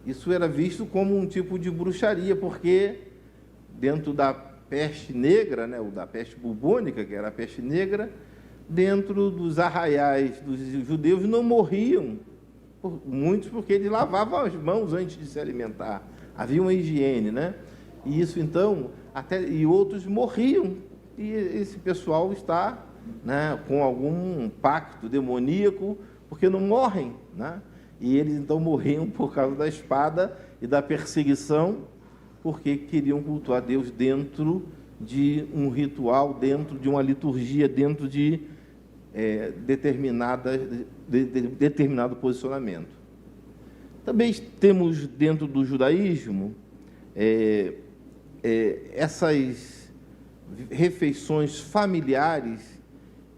isso era visto como um tipo de bruxaria, porque dentro da peste negra, né, ou da peste bubônica, que era a peste negra, dentro dos arraiais dos judeus não morriam, muitos porque eles lavavam as mãos antes de se alimentar. Havia uma higiene, né? E isso, então, e outros morriam. E esse pessoal está, né, com algum pacto demoníaco, porque não morrem, né? E eles, então, morriam por causa da espada e da perseguição, porque queriam cultuar a Deus dentro de um ritual, dentro de uma liturgia, dentro de determinado posicionamento. Também temos, dentro do judaísmo, essas refeições familiares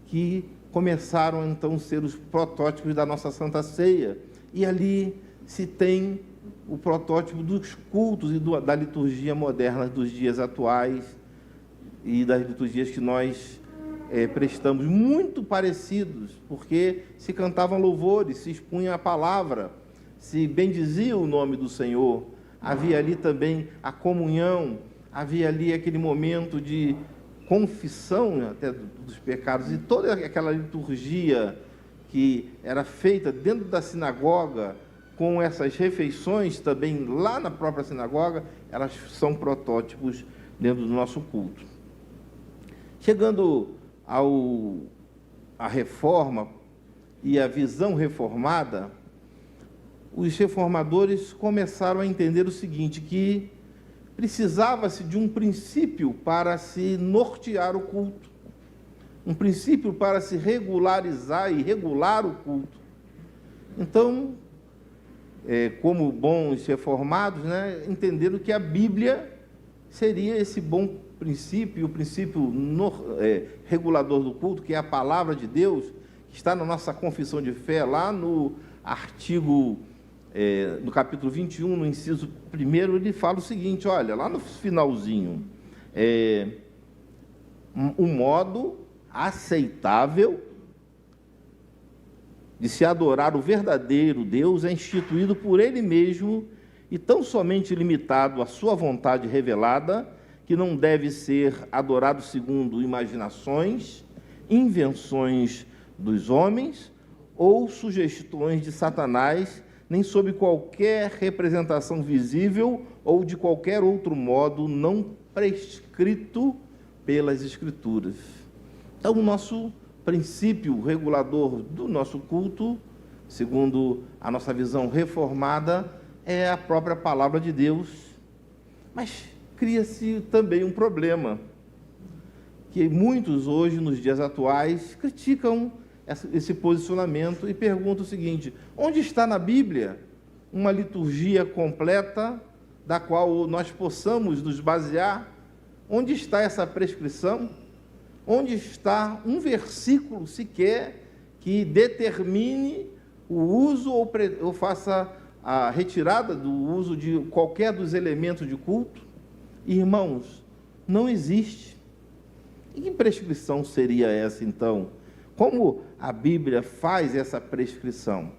que começaram, então, a ser os protótipos da nossa Santa Ceia. E ali se tem o protótipo dos cultos e da liturgia moderna dos dias atuais e das liturgias que nós prestamos, muito parecidos, porque se cantavam louvores, se expunha a palavra, se bendizia o nome do Senhor, havia ali também a comunhão, havia ali aquele momento de confissão até dos pecados, e toda aquela liturgia que era feita dentro da sinagoga, com essas refeições também lá na própria sinagoga, elas são protótipos dentro do nosso culto. Chegando à reforma e à visão reformada, os reformadores começaram a entender o seguinte, que precisava-se de um princípio para se nortear o culto, um princípio para se regularizar e regular o culto. Então, como bons reformados, né, entenderam que a Bíblia seria esse bom princípio, o princípio regulador do culto, que é a palavra de Deus, que está na nossa confissão de fé, lá no artigo, no capítulo 21, no inciso 1, ele fala o seguinte, olha, lá no finalzinho, um modo aceitável de se adorar o verdadeiro Deus é instituído por Ele mesmo e tão somente limitado à sua vontade revelada, que não deve ser adorado segundo imaginações, invenções dos homens ou sugestões de Satanás, nem sob qualquer representação visível ou de qualquer outro modo não prescrito pelas Escrituras. Então, o nosso princípio regulador do nosso culto, segundo a nossa visão reformada, é a própria palavra de Deus. Mas cria-se também um problema, que muitos hoje, nos dias atuais, criticam esse posicionamento e perguntam o seguinte: onde está na Bíblia uma liturgia completa da qual nós possamos nos basear? Onde está essa prescrição? Onde está um versículo sequer que determine o uso ou faça a retirada do uso de qualquer dos elementos de culto? Irmãos, não existe. E que prescrição seria essa, então? Como a Bíblia faz essa prescrição?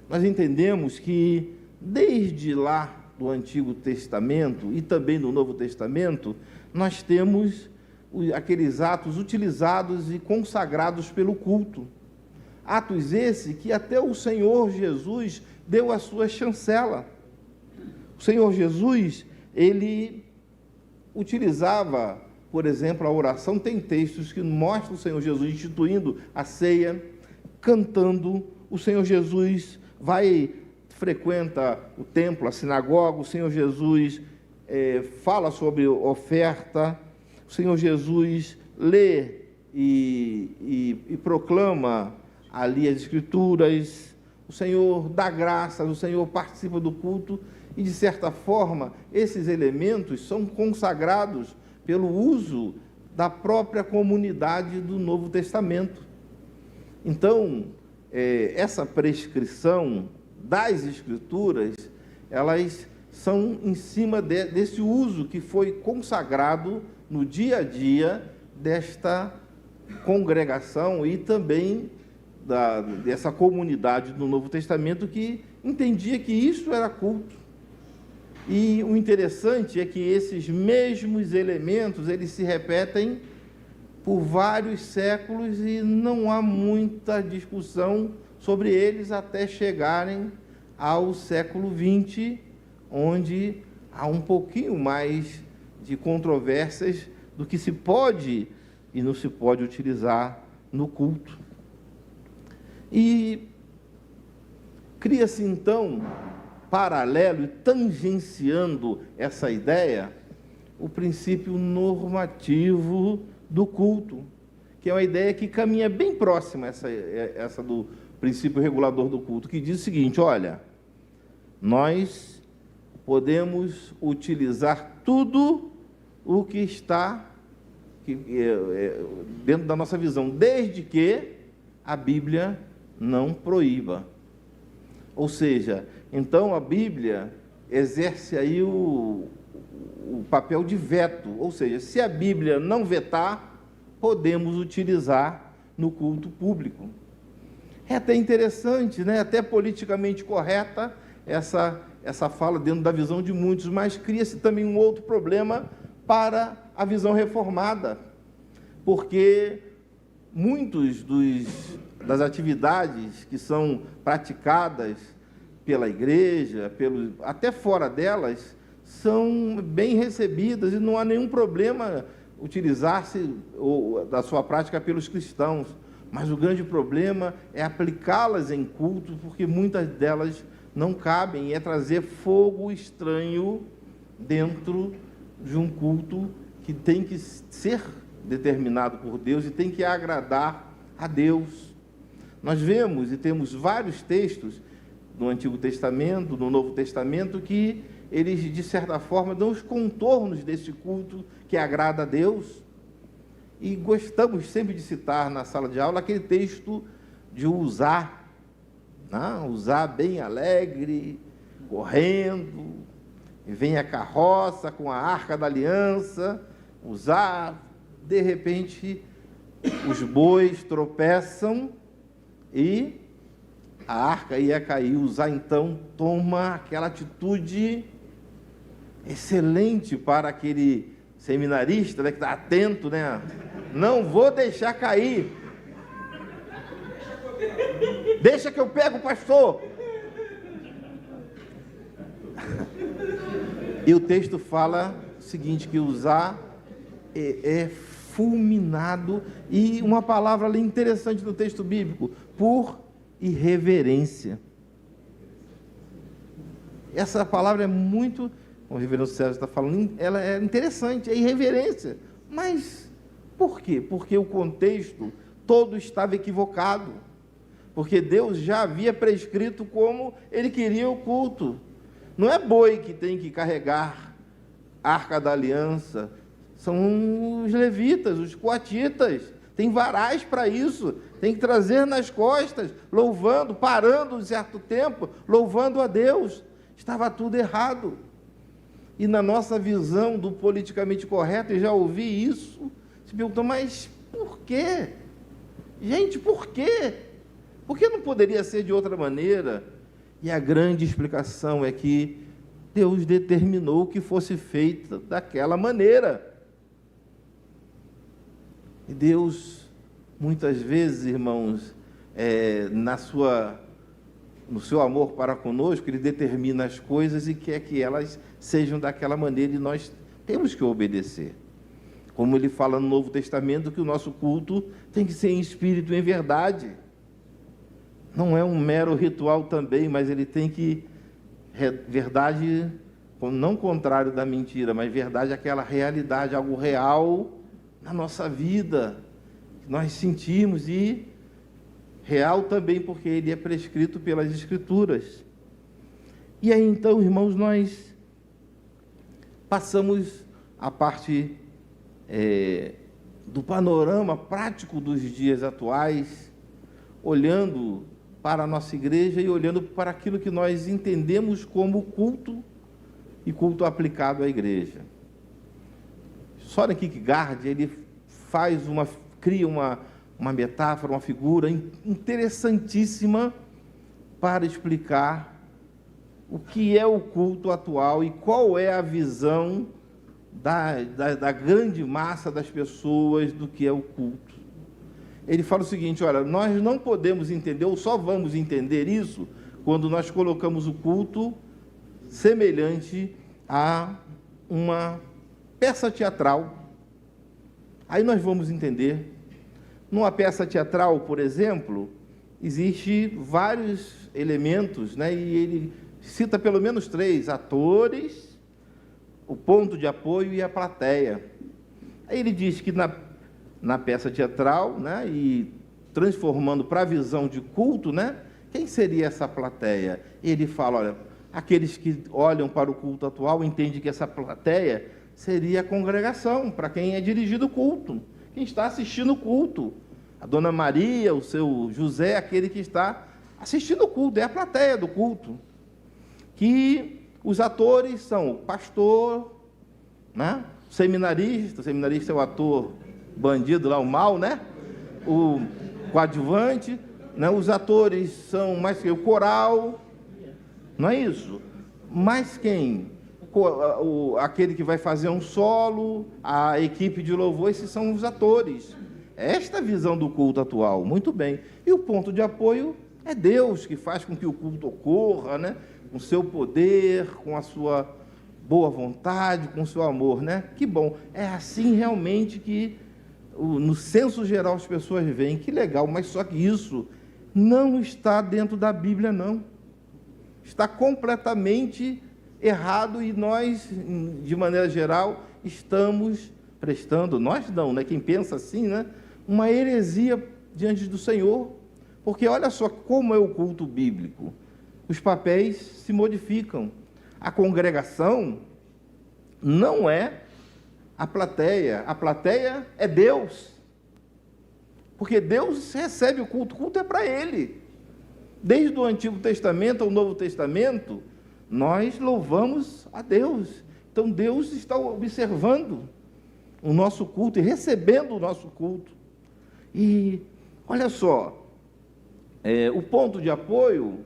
Nós entendemos que, desde lá do Antigo Testamento e também do Novo Testamento, nós temos aqueles atos utilizados e consagrados pelo culto. Atos esses que até o Senhor Jesus deu a sua chancela. O Senhor Jesus, ele utilizava, por exemplo, a oração. Tem textos que mostram o Senhor Jesus instituindo a ceia, cantando. O Senhor Jesus frequenta o templo, a sinagoga. O Senhor Jesus fala sobre oferta. O Senhor Jesus lê e proclama ali as Escrituras. O Senhor dá graças, o Senhor participa do culto. E, de certa forma, esses elementos são consagrados pelo uso da própria comunidade do Novo Testamento. Então, essa prescrição das Escrituras, elas são em cima desse uso que foi consagrado no dia a dia desta congregação e também dessa comunidade do Novo Testamento, que entendia que isso era culto. E o interessante é que esses mesmos elementos, eles se repetem por vários séculos e não há muita discussão sobre eles até chegarem ao século XX, onde há um pouquinho mais de controvérsias do que se pode e não se pode utilizar no culto. E cria-se, então, paralelo e tangenciando essa ideia, o princípio normativo do culto, que é uma ideia que caminha bem próxima essa do princípio regulador do culto, que diz o seguinte: olha, nós podemos utilizar tudo o que está dentro da nossa visão, desde que a Bíblia não proíba. Ou seja, então a Bíblia exerce aí o papel de veto, ou seja, se a Bíblia não vetar, podemos utilizar no culto público. É até interessante, né? Até politicamente correta essa fala dentro da visão de muitos, mas cria-se também um outro problema para a visão reformada, porque muitos das atividades que são praticadas pela igreja, até fora delas, são bem recebidas e não há nenhum problema utilizar-se da sua prática pelos cristãos. Mas o grande problema é aplicá-las em culto, porque muitas delas não cabem, e é trazer fogo estranho dentro de um culto que tem que ser determinado por Deus e tem que agradar a Deus. Nós vemos e temos vários textos no Antigo Testamento, no Novo Testamento, que eles, de certa forma, dão os contornos desse culto que agrada a Deus. E gostamos sempre de citar na sala de aula aquele texto de Uzá, Uzá bem alegre, correndo, e vem a carroça com a arca da aliança. Uzá, de repente, os bois tropeçam e a arca ia cair. Uzá, então, toma aquela atitude excelente para aquele seminarista, né, que está atento, né? Não vou deixar cair. Deixa que eu pego, pastor. E o texto fala o seguinte, que Uzá é fulminado, e uma palavra ali interessante no texto bíblico, por irreverência. Essa palavra é muito, como o reverendo Sérgio está falando, ela é interessante, é irreverência. Mas por quê? Porque o contexto todo estava equivocado. Porque Deus já havia prescrito como Ele queria o culto. Não é boi que tem que carregar a arca da aliança, são os levitas, os coatitas. Tem varais para isso, tem que trazer nas costas, louvando, parando um certo tempo, louvando a Deus. Estava tudo errado. E na nossa visão do politicamente correto, eu já ouvi isso, se perguntou, mas por quê? Gente, por quê? Por que não poderia ser de outra maneira? E a grande explicação é que Deus determinou que fosse feita daquela maneira. E Deus, muitas vezes, irmãos, no seu amor para conosco, Ele determina as coisas e quer que elas sejam daquela maneira, e nós temos que obedecer. Como Ele fala no Novo Testamento, que o nosso culto tem que ser em espírito e em verdade. Não é um mero ritual também, mas ele tem que, verdade, não contrário da mentira, mas verdade, aquela realidade, algo real na nossa vida, que nós sentimos, e real também porque ele é prescrito pelas Escrituras. E aí então, irmãos, nós passamos a parte do panorama prático dos dias atuais, olhando para a nossa igreja e olhando para aquilo que nós entendemos como culto e culto aplicado à igreja. Soren Kierkegaard, ele cria uma metáfora, uma figura interessantíssima para explicar o que é o culto atual e qual é a visão da grande massa das pessoas do que é o culto. Ele fala o seguinte, olha, nós não podemos entender, ou só vamos entender isso, quando nós colocamos o culto semelhante a uma peça teatral. Aí nós vamos entender. Numa peça teatral, por exemplo, existe vários elementos, né? E ele cita pelo menos 3, atores, o ponto de apoio e a plateia. Aí ele diz que na peça teatral, né, e transformando para a visão de culto, né, quem seria essa plateia? Ele fala, olha, aqueles que olham para o culto atual entendem que essa plateia seria a congregação, para quem é dirigido o culto, quem está assistindo o culto. A Dona Maria, o seu José, aquele que está assistindo o culto, é a plateia do culto. Que os atores são o pastor, né, o seminarista é o ator bandido lá, o mal, né? O coadjuvante, né? Os atores são mais que o coral, não é isso? Mas quem? Aquele que vai fazer um solo, a equipe de louvor, esses são os atores. Esta é a visão do culto atual, muito bem. E o ponto de apoio é Deus, que faz com que o culto ocorra, né? Com o seu poder, com a sua boa vontade, com o seu amor, né? Que bom. É assim realmente que no senso geral as pessoas veem, que legal, mas só que isso não está dentro da Bíblia, não. Está completamente errado e nós, de maneira geral, estamos prestando, nós não, né? Quem pensa assim, né? Uma heresia diante do Senhor, porque olha só como é o culto bíblico. Os papéis se modificam. A congregação não é a plateia é Deus, porque Deus recebe o culto é para Ele. Desde o Antigo Testamento ao Novo Testamento, nós louvamos a Deus. Então Deus está observando o nosso culto e recebendo o nosso culto. E olha só, O ponto de apoio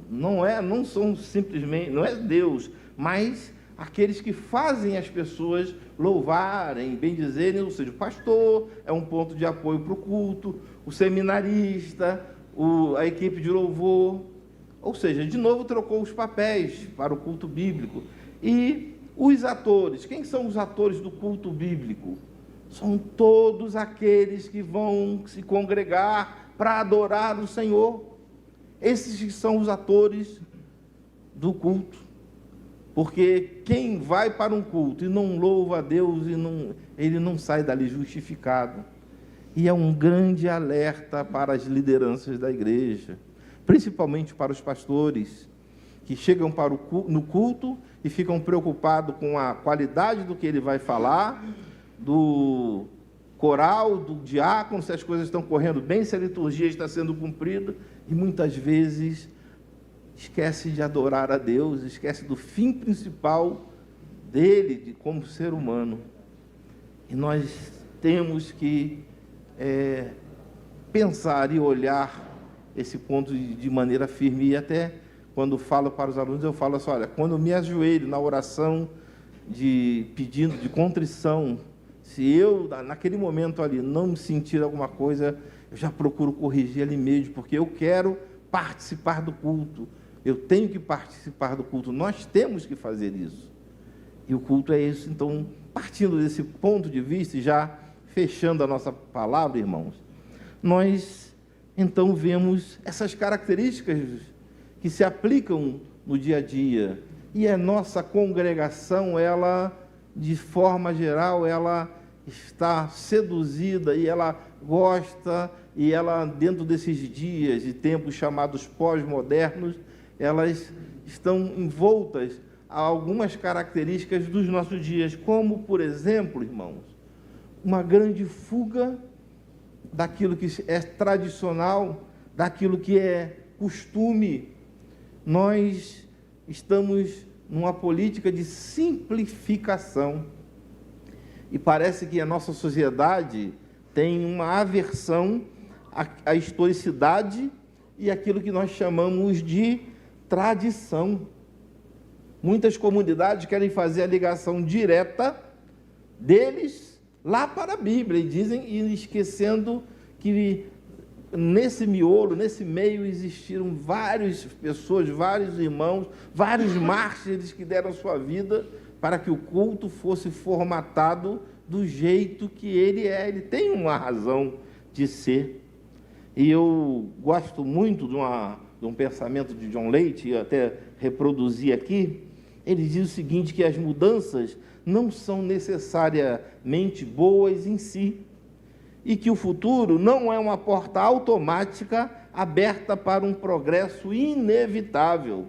não são simplesmente, não é Deus, mas aqueles que fazem as pessoas louvarem, bendizerem, ou seja, o pastor é um ponto de apoio para o culto, o seminarista, a equipe de louvor, ou seja, de novo trocou os papéis para o culto bíblico. E os atores, quem são os atores do culto bíblico? São todos aqueles que vão se congregar para adorar o Senhor. Esses são os atores do culto. Porque quem vai para um culto e não louva a Deus, ele não sai dali justificado. E é um grande alerta para as lideranças da igreja, principalmente para os pastores, que chegam no culto e ficam preocupados com a qualidade do que ele vai falar, do coral, do diácono, se as coisas estão correndo bem, se a liturgia está sendo cumprida, e muitas vezes esquece de adorar a Deus, esquece do fim principal dele, como ser humano. E nós temos que pensar e olhar esse ponto de maneira firme. E até quando falo para os alunos, eu falo assim, olha, quando eu me ajoelho na oração de pedindo de contrição, se eu, naquele momento ali, não me sentir alguma coisa, eu já procuro corrigir ali mesmo, porque eu quero participar do culto. Eu tenho que participar do culto. Nós temos que fazer isso. E o culto é isso. Então, partindo desse ponto de vista, e já fechando a nossa palavra, irmãos, nós, então, vemos essas características que se aplicam no dia a dia. E a nossa congregação, ela, de forma geral, ela está seduzida e ela gosta, e ela, dentro desses dias e tempos chamados pós-modernos, elas estão envoltas a algumas características dos nossos dias, como, por exemplo, irmãos, uma grande fuga daquilo que é tradicional, daquilo que é costume. Nós estamos numa política de simplificação e parece que a nossa sociedade tem uma aversão à historicidade e aquilo que nós chamamos de tradição. Muitas comunidades querem fazer a ligação direta deles lá para a Bíblia e dizem, e esquecendo que nesse miolo, nesse meio, existiram várias pessoas, vários irmãos, vários mártires que deram sua vida para que o culto fosse formatado do jeito que ele é. Ele tem uma razão de ser. E eu gosto muito de um pensamento de John Leite, eu até reproduzi aqui. Ele diz o seguinte, que as mudanças não são necessariamente boas em si, e que o futuro não é uma porta automática aberta para um progresso inevitável.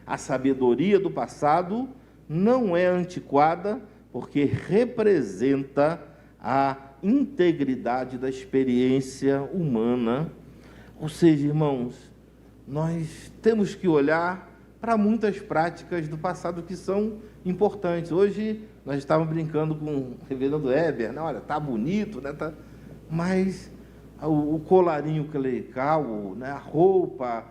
A sabedoria do passado não é antiquada, porque representa a integridade da experiência humana. Ou seja, irmãos, nós temos que olhar para muitas práticas do passado que são importantes. Hoje nós estávamos brincando com o reverendo Heber, né? Olha, tá bonito, né? Mas o colarinho clerical, né? A roupa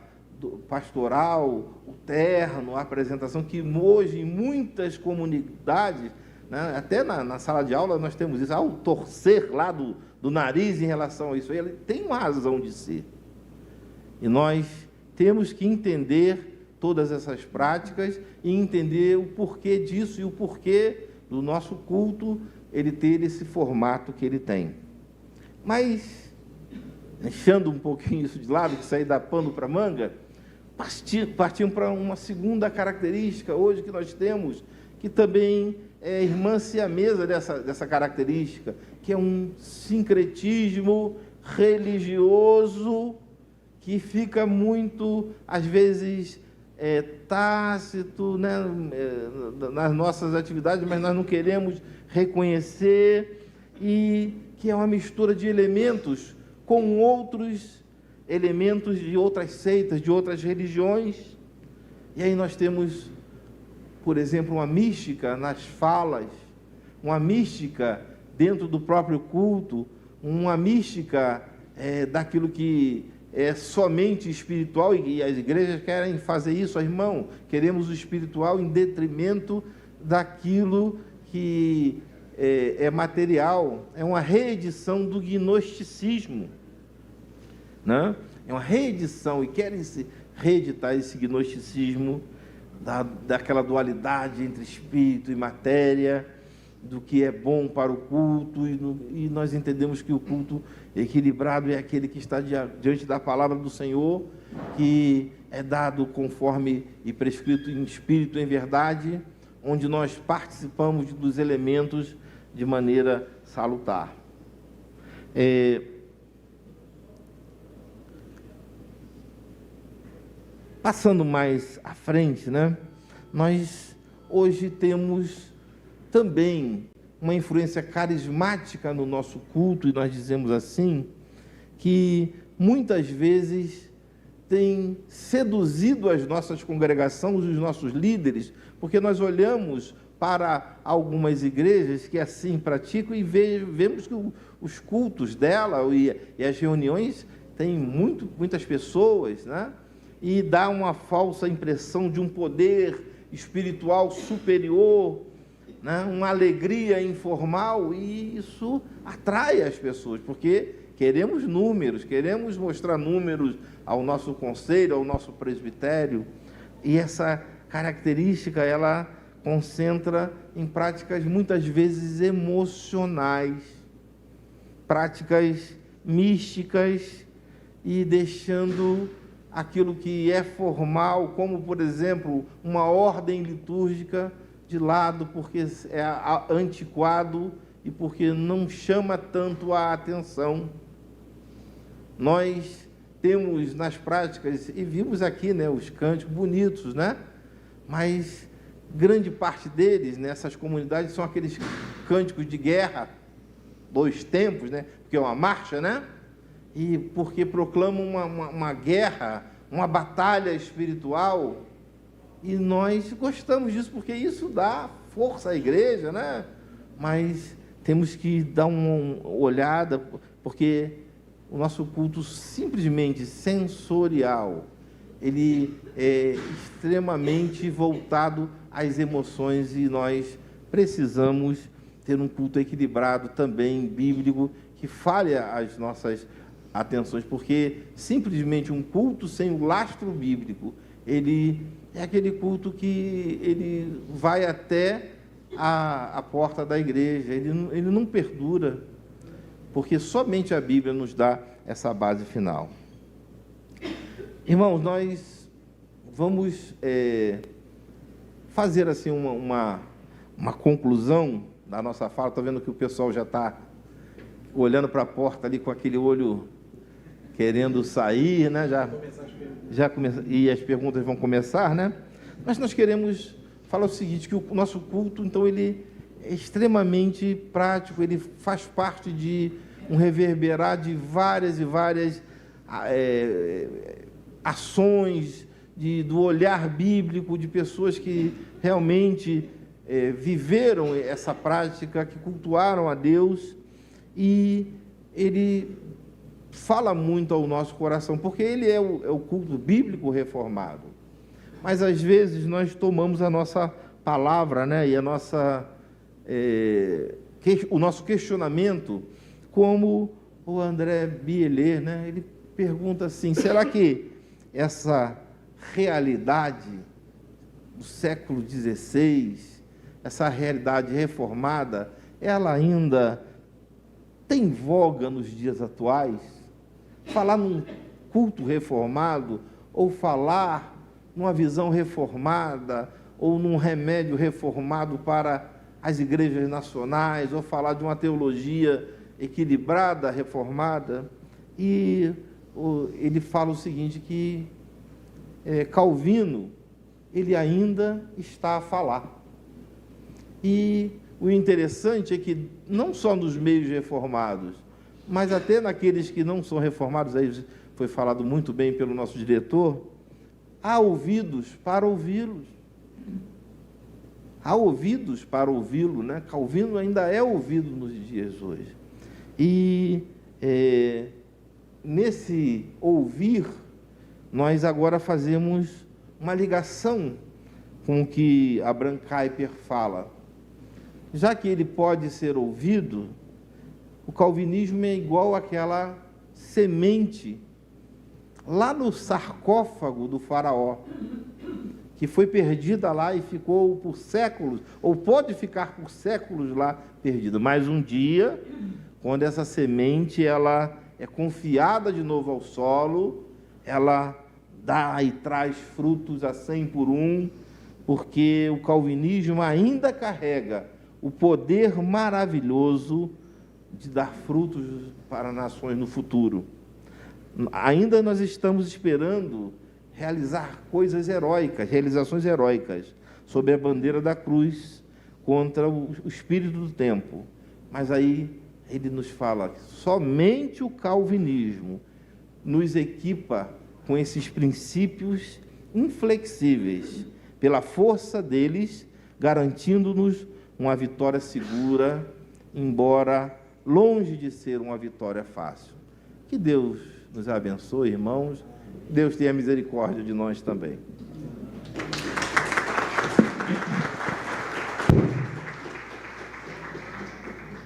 pastoral, o terno, a apresentação, que hoje em muitas comunidades, né? Até na sala de aula nós temos isso, o torcer lá do nariz em relação a isso, ele tem uma razão de ser. E nós temos que entender todas essas práticas e entender o porquê disso e o porquê do nosso culto ele ter esse formato que ele tem. Mas, deixando um pouquinho isso de lado, que sair da pano para manga, partimos para uma segunda característica hoje que nós temos, que também é irmã siamesa dessa característica, que é um sincretismo religioso que fica muito, às vezes, tácito, né, nas nossas atividades, mas nós não queremos reconhecer, e que é uma mistura de elementos com outros elementos de outras seitas, de outras religiões. E aí nós temos, por exemplo, uma mística nas falas, uma mística dentro do próprio culto, uma mística daquilo que é somente espiritual, e as igrejas querem fazer isso, irmão, queremos o espiritual em detrimento daquilo que é material. É uma reedição do gnosticismo, né? É uma reedição, e querem reeditar esse gnosticismo daquela dualidade entre espírito e matéria, do que é bom para o culto, e nós entendemos que o culto equilibrado é aquele que está diante da palavra do Senhor, que é dado conforme e prescrito em espírito e em verdade, onde nós participamos dos elementos de maneira salutar. Passando mais à frente, né? Nós hoje temos também uma influência carismática no nosso culto, e nós dizemos assim, que muitas vezes tem seduzido as nossas congregações, os nossos líderes, porque nós olhamos para algumas igrejas que assim praticam e vemos que os cultos dela e as reuniões têm muitas pessoas, né? E dá uma falsa impressão de um poder espiritual superior, né? Uma alegria informal, e isso atrai as pessoas, porque queremos números, queremos mostrar números ao nosso conselho, ao nosso presbitério, e essa característica, ela concentra em práticas muitas vezes emocionais, práticas místicas, e deixando aquilo que é formal, como, por exemplo, uma ordem litúrgica, de lado, porque é antiquado e porque não chama tanto a atenção. Nós temos nas práticas, e vimos aqui, né, os cânticos bonitos, né? Mas grande parte deles, nessas comunidades, são aqueles cânticos de guerra, 2 tempos, né? Porque é uma marcha, né? E porque proclamam uma guerra, uma batalha espiritual, e nós gostamos disso, porque isso dá força à igreja, né? Mas temos que dar uma olhada, porque o nosso culto simplesmente sensorial, ele é extremamente voltado às emoções, e nós precisamos ter um culto equilibrado também, bíblico, que fale as nossas atenções, porque simplesmente um culto sem o lastro bíblico, ele é aquele culto que ele vai até a porta da igreja, ele não perdura, porque somente a Bíblia nos dá essa base final. Irmãos, nós vamos fazer assim uma conclusão da nossa fala. Estou vendo que o pessoal já está olhando para a porta ali com aquele olho querendo sair, né? Já começa, e as perguntas vão começar, né? Mas nós queremos falar o seguinte, que o nosso culto, então, ele é extremamente prático, ele faz parte de um reverberar de várias e várias ações, do olhar bíblico, de pessoas que realmente viveram essa prática, que cultuaram a Deus, e ele fala muito ao nosso coração, porque ele é o culto bíblico reformado. Mas às vezes nós tomamos a nossa palavra, né, e o nosso questionamento, como o André Bieler, né, ele pergunta assim: será que essa realidade do século XVI, essa realidade reformada, ela ainda tem voga nos dias atuais? Falar num culto reformado, ou falar numa visão reformada, ou num remédio reformado para as igrejas nacionais, ou falar de uma teologia equilibrada, reformada. E ele fala o seguinte, que Calvino, ele ainda está a falar. E o interessante é que não só nos meios reformados, mas até naqueles que não são reformados, aí foi falado muito bem pelo nosso diretor, há ouvidos para ouvi-los. Há ouvidos para ouvi-lo, né? Calvino ainda é ouvido nos dias hoje. E nesse ouvir, nós agora fazemos uma ligação com o que Abraham Kuyper fala. Já que ele pode ser ouvido, o calvinismo é igual àquela semente lá no sarcófago do faraó, que foi perdida lá e ficou por séculos, ou pode ficar por séculos lá perdida. Mas um dia, quando essa semente ela é confiada de novo ao solo, ela dá e traz frutos a 100 por um, porque o calvinismo ainda carrega o poder maravilhoso de dar frutos para nações no futuro. Ainda nós estamos esperando realizar coisas heróicas, realizações heróicas, sob a bandeira da cruz, contra o espírito do tempo. Mas aí ele nos fala que somente o calvinismo nos equipa com esses princípios inflexíveis, pela força deles, garantindo-nos uma vitória segura, embora longe de ser uma vitória fácil. Que Deus nos abençoe, irmãos. Deus tenha misericórdia de nós também.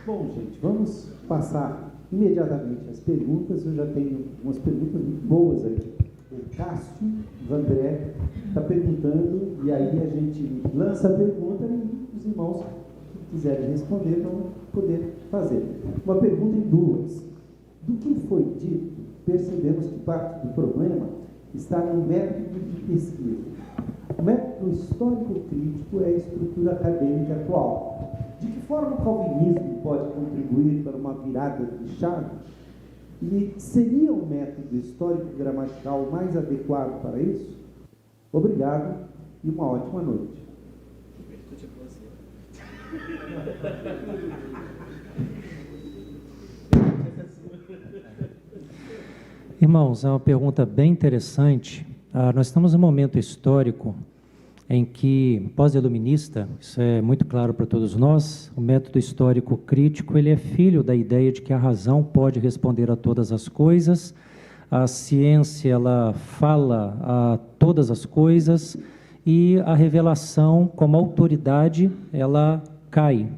Bom, gente, vamos passar imediatamente às perguntas. Eu já tenho umas perguntas muito boas aqui. O Cássio Vandré está perguntando, e aí a gente lança a pergunta e os irmãos que quiserem responder vão poder fazer. Uma pergunta em duas. Do que foi dito, percebemos que parte do problema está no método de pesquisa. O método histórico-crítico é a estrutura acadêmica atual. De que forma o calvinismo pode contribuir para uma virada de chave? E seria o método histórico-gramatical mais adequado para isso? Obrigado e uma ótima noite.
Irmãos, é uma pergunta bem interessante. Nós estamos num momento histórico em que, pós-iluminista, isso é muito claro para todos nós, o método histórico crítico, ele é filho da ideia de que a razão pode responder a todas as coisas, a ciência, ela fala a todas as coisas, e a revelação, como autoridade, ela cai.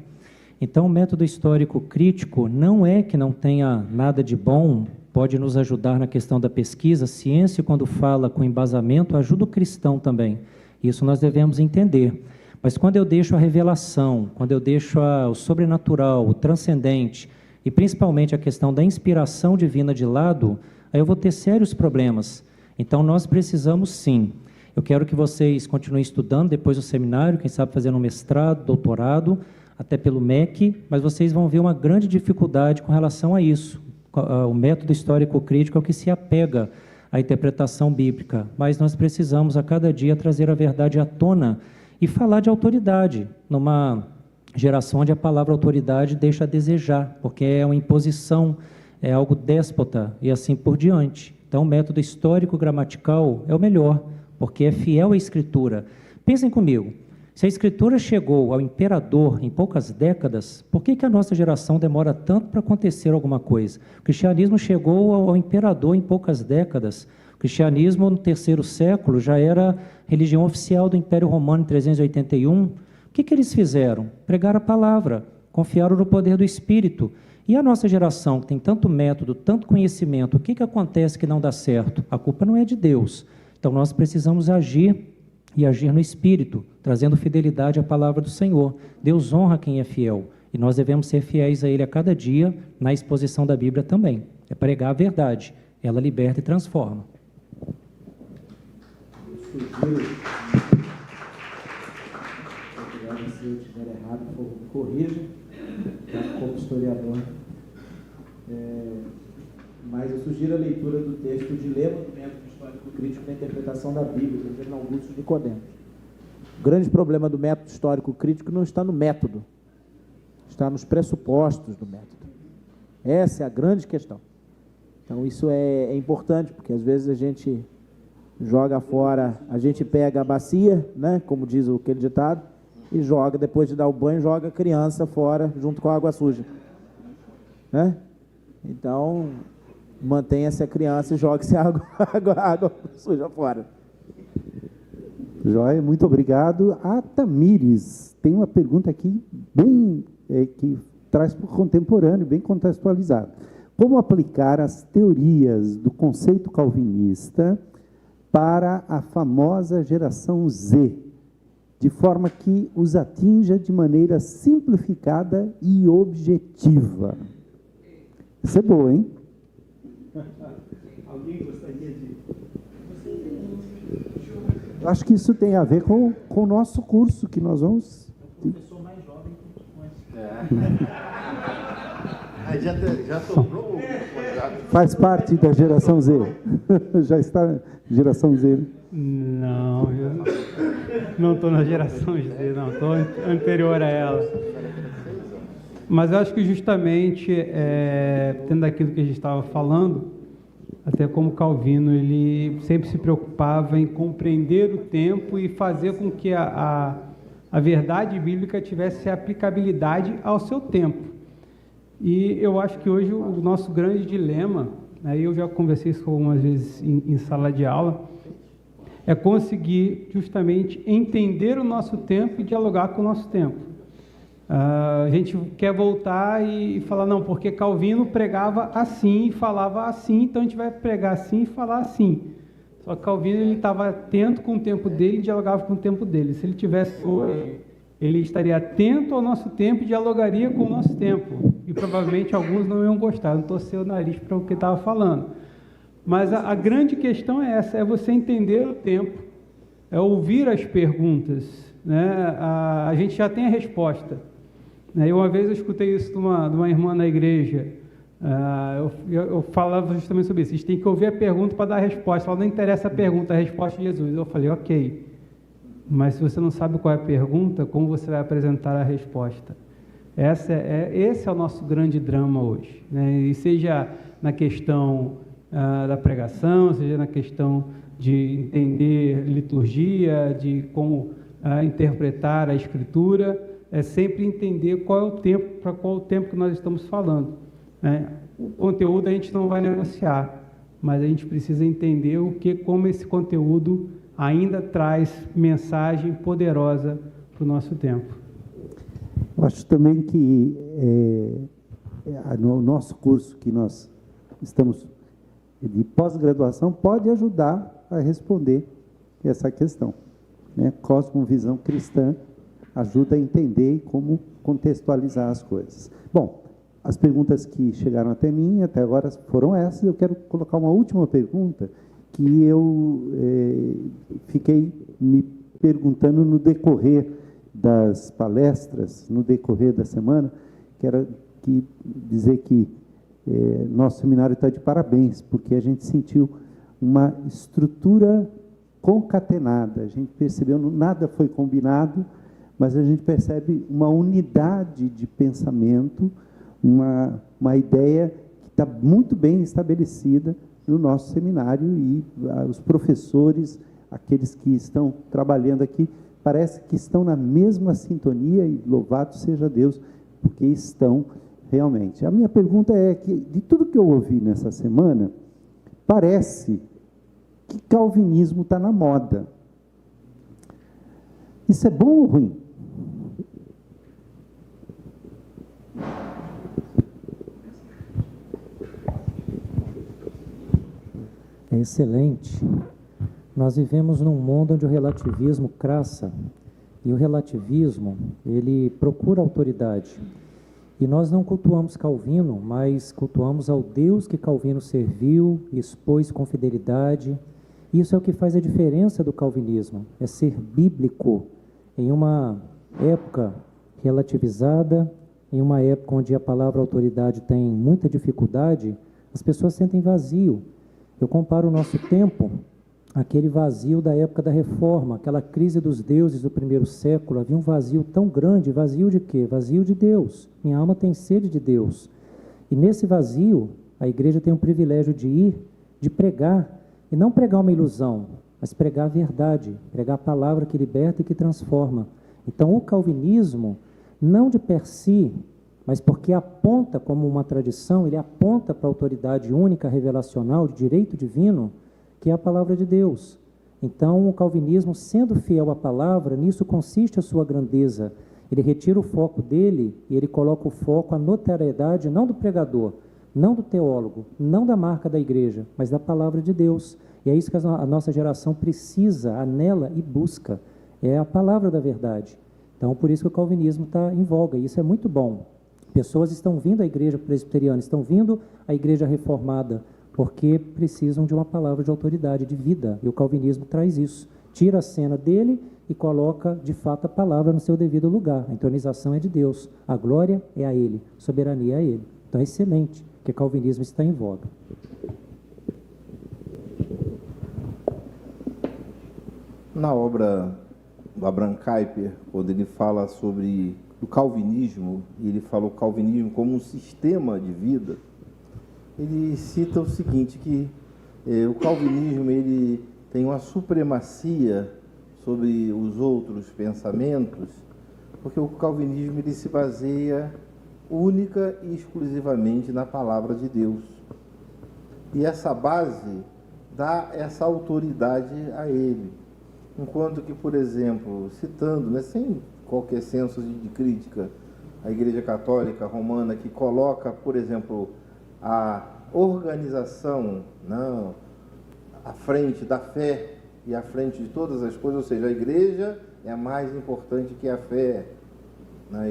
Então, o método histórico crítico não é que não tenha nada de bom, pode nos ajudar na questão da pesquisa. A ciência, quando fala com embasamento, ajuda o cristão também. Isso nós devemos entender. Mas quando eu deixo a revelação, quando eu deixo o sobrenatural, o transcendente, e principalmente a questão da inspiração divina de lado, aí eu vou ter sérios problemas. Então, nós precisamos sim. Eu quero que vocês continuem estudando depois do seminário, quem sabe fazendo um mestrado, doutorado, até pelo MEC, mas vocês vão ver uma grande dificuldade com relação a isso. O método histórico-crítico é o que se apega à interpretação bíblica, mas nós precisamos a cada dia trazer a verdade à tona e falar de autoridade, numa geração onde a palavra autoridade deixa a desejar, porque é uma imposição, é algo déspota e assim por diante. Então, o método histórico-gramatical é o melhor, porque é fiel à Escritura. Pensem comigo, se a Escritura chegou ao imperador em poucas décadas, por que a nossa geração demora tanto para acontecer alguma coisa? O cristianismo chegou ao imperador em poucas décadas. O cristianismo, no 3º século, já era religião oficial do Império Romano em 381. O que eles fizeram? Pregaram a palavra, confiaram no poder do Espírito. E a nossa geração, que tem tanto método, tanto conhecimento, o que acontece que não dá certo? A culpa não é de Deus. Então, nós precisamos agir e agir no Espírito, trazendo fidelidade à palavra do Senhor. Deus honra quem é fiel, e nós devemos ser fiéis a Ele a cada dia, na exposição da Bíblia também. É pregar a verdade, ela liberta e transforma.
Se eu estiver errado, por favor, me corrija, como historiador. Mas eu sugiro a leitura do texto O Dilema do Método Histórico-Crítico na Interpretação da Bíblia, do Reverendo Augusto de Nicodemo. O grande problema do método histórico-crítico não está no método, está nos pressupostos do método. Essa é a grande questão. Então, isso é importante, porque às vezes a gente joga fora, a gente pega a bacia, né, como diz aquele ditado, e joga, depois de dar o banho, joga a criança fora, junto com a água suja. Né? Então,
mantenha-se a criança e jogue-se água suja fora.
Joia, muito obrigado. A Tamires tem uma pergunta aqui bem que traz para o contemporâneo, bem contextualizado. Como aplicar as teorias do conceito calvinista para a famosa geração Z, de forma que os atinja de maneira simplificada e objetiva? Isso é boa, hein?
Alguém gostaria de...
Eu acho que isso tem a ver com o nosso curso, que nós vamos...
mais jovem
Já sobrou?
Faz parte da geração Z. Já está geração Z.
Não, eu não estou na geração Z, não, estou anterior a ela. Mas eu acho que justamente, tendo aquilo que a gente estava falando, até como Calvino, ele sempre se preocupava em compreender o tempo e fazer com que a verdade bíblica tivesse aplicabilidade ao seu tempo. E eu acho que hoje o nosso grande dilema, aí eu já conversei isso algumas vezes em sala de aula, é conseguir justamente entender o nosso tempo e dialogar com o nosso tempo. A gente quer voltar e falar, não, porque Calvino pregava assim e falava assim, então a gente vai pregar assim e falar assim. Só que Calvino, ele estava atento com o tempo dele e dialogava com o tempo dele. Se ele tivesse hoje, ele estaria atento ao nosso tempo e dialogaria com o nosso tempo. E provavelmente alguns não iam gostar, não torcer o nariz para o que estava falando. Mas a grande questão é essa, é você entender o tempo, é ouvir as perguntas, né? A gente já tem a resposta. E uma vez eu escutei isso de uma irmã na igreja, eu falava justamente sobre isso, a gente tem que ouvir a pergunta para dar a resposta, ela não interessa a pergunta, a resposta de Jesus. Eu falei, ok, mas se você não sabe qual é a pergunta, como você vai apresentar a resposta? Esse é o nosso grande drama hoje, né? E seja na questão da pregação, seja na questão de entender liturgia, de como interpretar a Escritura, é sempre entender qual é o tempo, para qual o tempo que nós estamos falando, né? O conteúdo a gente não vai negociar, mas a gente precisa entender como esse conteúdo ainda traz mensagem poderosa para o nosso tempo.
Eu acho também que no nosso curso que nós estamos de pós-graduação pode ajudar a responder essa questão, né? Cosmovisão cristã ajuda a entender como contextualizar as coisas. Bom, as perguntas que chegaram até mim até agora foram essas. Eu quero colocar uma última pergunta que eu fiquei me perguntando no decorrer das palestras, no decorrer da semana, que era dizer que nosso seminário está de parabéns, porque a gente sentiu uma estrutura concatenada, a gente percebeu, nada foi combinado, mas a gente percebe uma unidade de pensamento, uma ideia que está muito bem estabelecida no nosso seminário, e os professores, aqueles que estão trabalhando aqui, parece que estão na mesma sintonia, e louvado seja Deus, porque estão realmente. A minha pergunta é que, de tudo que eu ouvi nessa semana, parece que calvinismo está na moda. Isso é bom ou ruim?
É excelente. Nós vivemos num mundo onde o relativismo crassa, e o relativismo, ele procura autoridade. E nós não cultuamos Calvino, mas cultuamos ao Deus que Calvino serviu e expôs com fidelidade. Isso é o que faz a diferença do calvinismo, é ser bíblico em uma época relativizada, em uma época onde a palavra autoridade tem muita dificuldade, as pessoas sentem vazio. Eu comparo o nosso tempo àquele vazio da época da Reforma, aquela crise dos deuses do primeiro século. Havia um vazio tão grande. Vazio de quê? Vazio de Deus. Minha alma tem sede de Deus. E nesse vazio, a igreja tem o privilégio de ir, de pregar, e não pregar uma ilusão, mas pregar a verdade, pregar a palavra que liberta e que transforma. Então, o calvinismo, não de per si, mas porque aponta como uma tradição, ele aponta para a autoridade única, revelacional, de direito divino, que é a palavra de Deus. Então, o calvinismo, sendo fiel à palavra, nisso consiste a sua grandeza. Ele retira o foco dele e ele coloca o foco, a notariedade, não do pregador, não do teólogo, não da marca da igreja, mas da palavra de Deus. E é isso que a nossa geração precisa, anela e busca. É a palavra da verdade. Então, por isso que o calvinismo está em voga, e isso é muito bom. Pessoas estão vindo à igreja presbiteriana, estão vindo à igreja reformada, porque precisam de uma palavra de autoridade, de vida. E o calvinismo traz isso. Tira a cena dele e coloca, de fato, a palavra no seu devido lugar. A entronização é de Deus, a glória é a Ele, a soberania é a Ele. Então é excelente que o calvinismo está em voga.
Na obra do Abraham Kuyper, quando ele fala sobre o calvinismo, e ele fala o calvinismo como um sistema de vida, ele cita o seguinte, que o calvinismo ele tem uma supremacia sobre os outros pensamentos, porque o calvinismo ele se baseia única e exclusivamente na palavra de Deus. E essa base dá essa autoridade a ele. Enquanto que, por exemplo, citando, né, sem qualquer senso de crítica, a Igreja Católica Romana, que coloca, por exemplo, a organização, não, à frente da fé e à frente de todas as coisas, ou seja, a igreja é mais importante que a fé, né,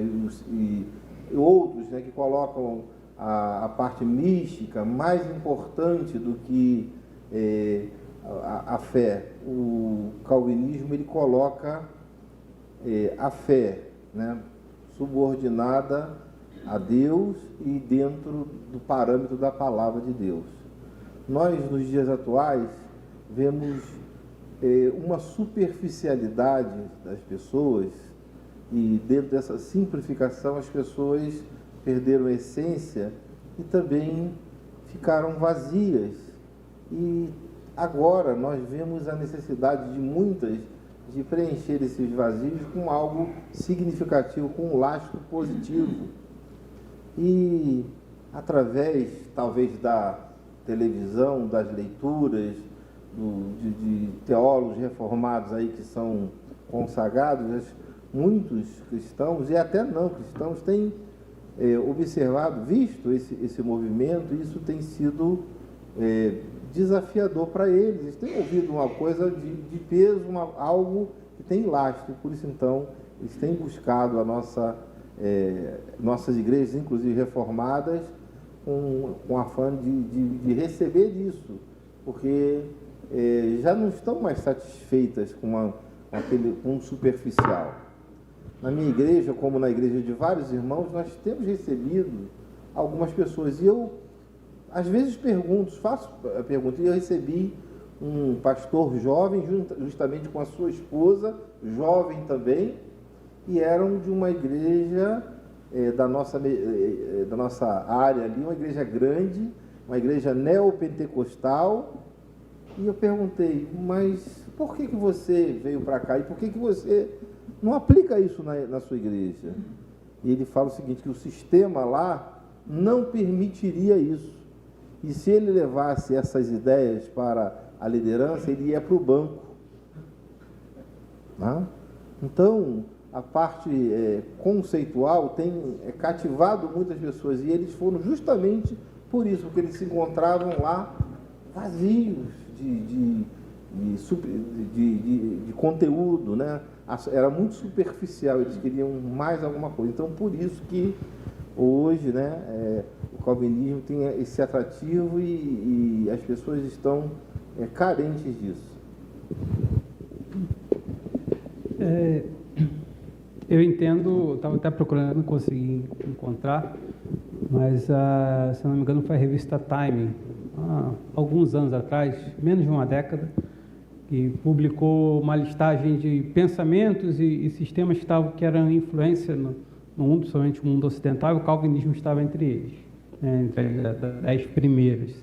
e outros, né, que colocam a parte mística mais importante do que a fé. O calvinismo ele coloca a fé, né, subordinada a Deus e dentro do parâmetro da palavra de Deus. Nós, nos dias atuais, vemos uma superficialidade das pessoas, e dentro dessa simplificação as pessoas perderam a essência e também ficaram vazias. E agora nós vemos a necessidade de muitas de preencher esses vazios com algo significativo, com um lastro positivo. E através, talvez, da televisão, das leituras, de teólogos reformados aí que são consagrados, muitos cristãos, e até não cristãos, têm observado, visto esse movimento, e isso tem sido desafiador para eles. Eles têm ouvido uma coisa de peso, algo que tem lastro, por isso, então, eles têm buscado nossas igrejas, inclusive reformadas, com afã de receber disso, porque já não estão mais satisfeitas com um superficial. Na minha igreja, como na igreja de vários irmãos, nós temos recebido algumas pessoas, e eu, às vezes, faço a pergunta, e eu recebi um pastor jovem, justamente com a sua esposa, jovem também, e eram de uma igreja da nossa área ali, uma igreja grande, uma igreja neopentecostal, e eu perguntei, mas por que você veio para cá e por que você não aplica isso na sua igreja? E ele fala o seguinte, que o sistema lá não permitiria isso, e se ele levasse essas ideias para a liderança, ele ia para o banco. Né? Então, a parte conceitual tem cativado muitas pessoas, e eles foram justamente por isso, porque eles se encontravam lá vazios de conteúdo, né? Era muito superficial, eles queriam mais alguma coisa. Então, por isso que hoje, né, o calvinismo tem esse atrativo e as pessoas estão carentes disso.
Eu entendo, estava até procurando, não consegui encontrar, mas, se não me engano, foi a revista Time, há alguns anos atrás, menos de uma década, que publicou uma listagem de pensamentos e sistemas que eram influência no mundo, principalmente o mundo ocidental, e o calvinismo estava entre eles, né, entre as 10 primeiras.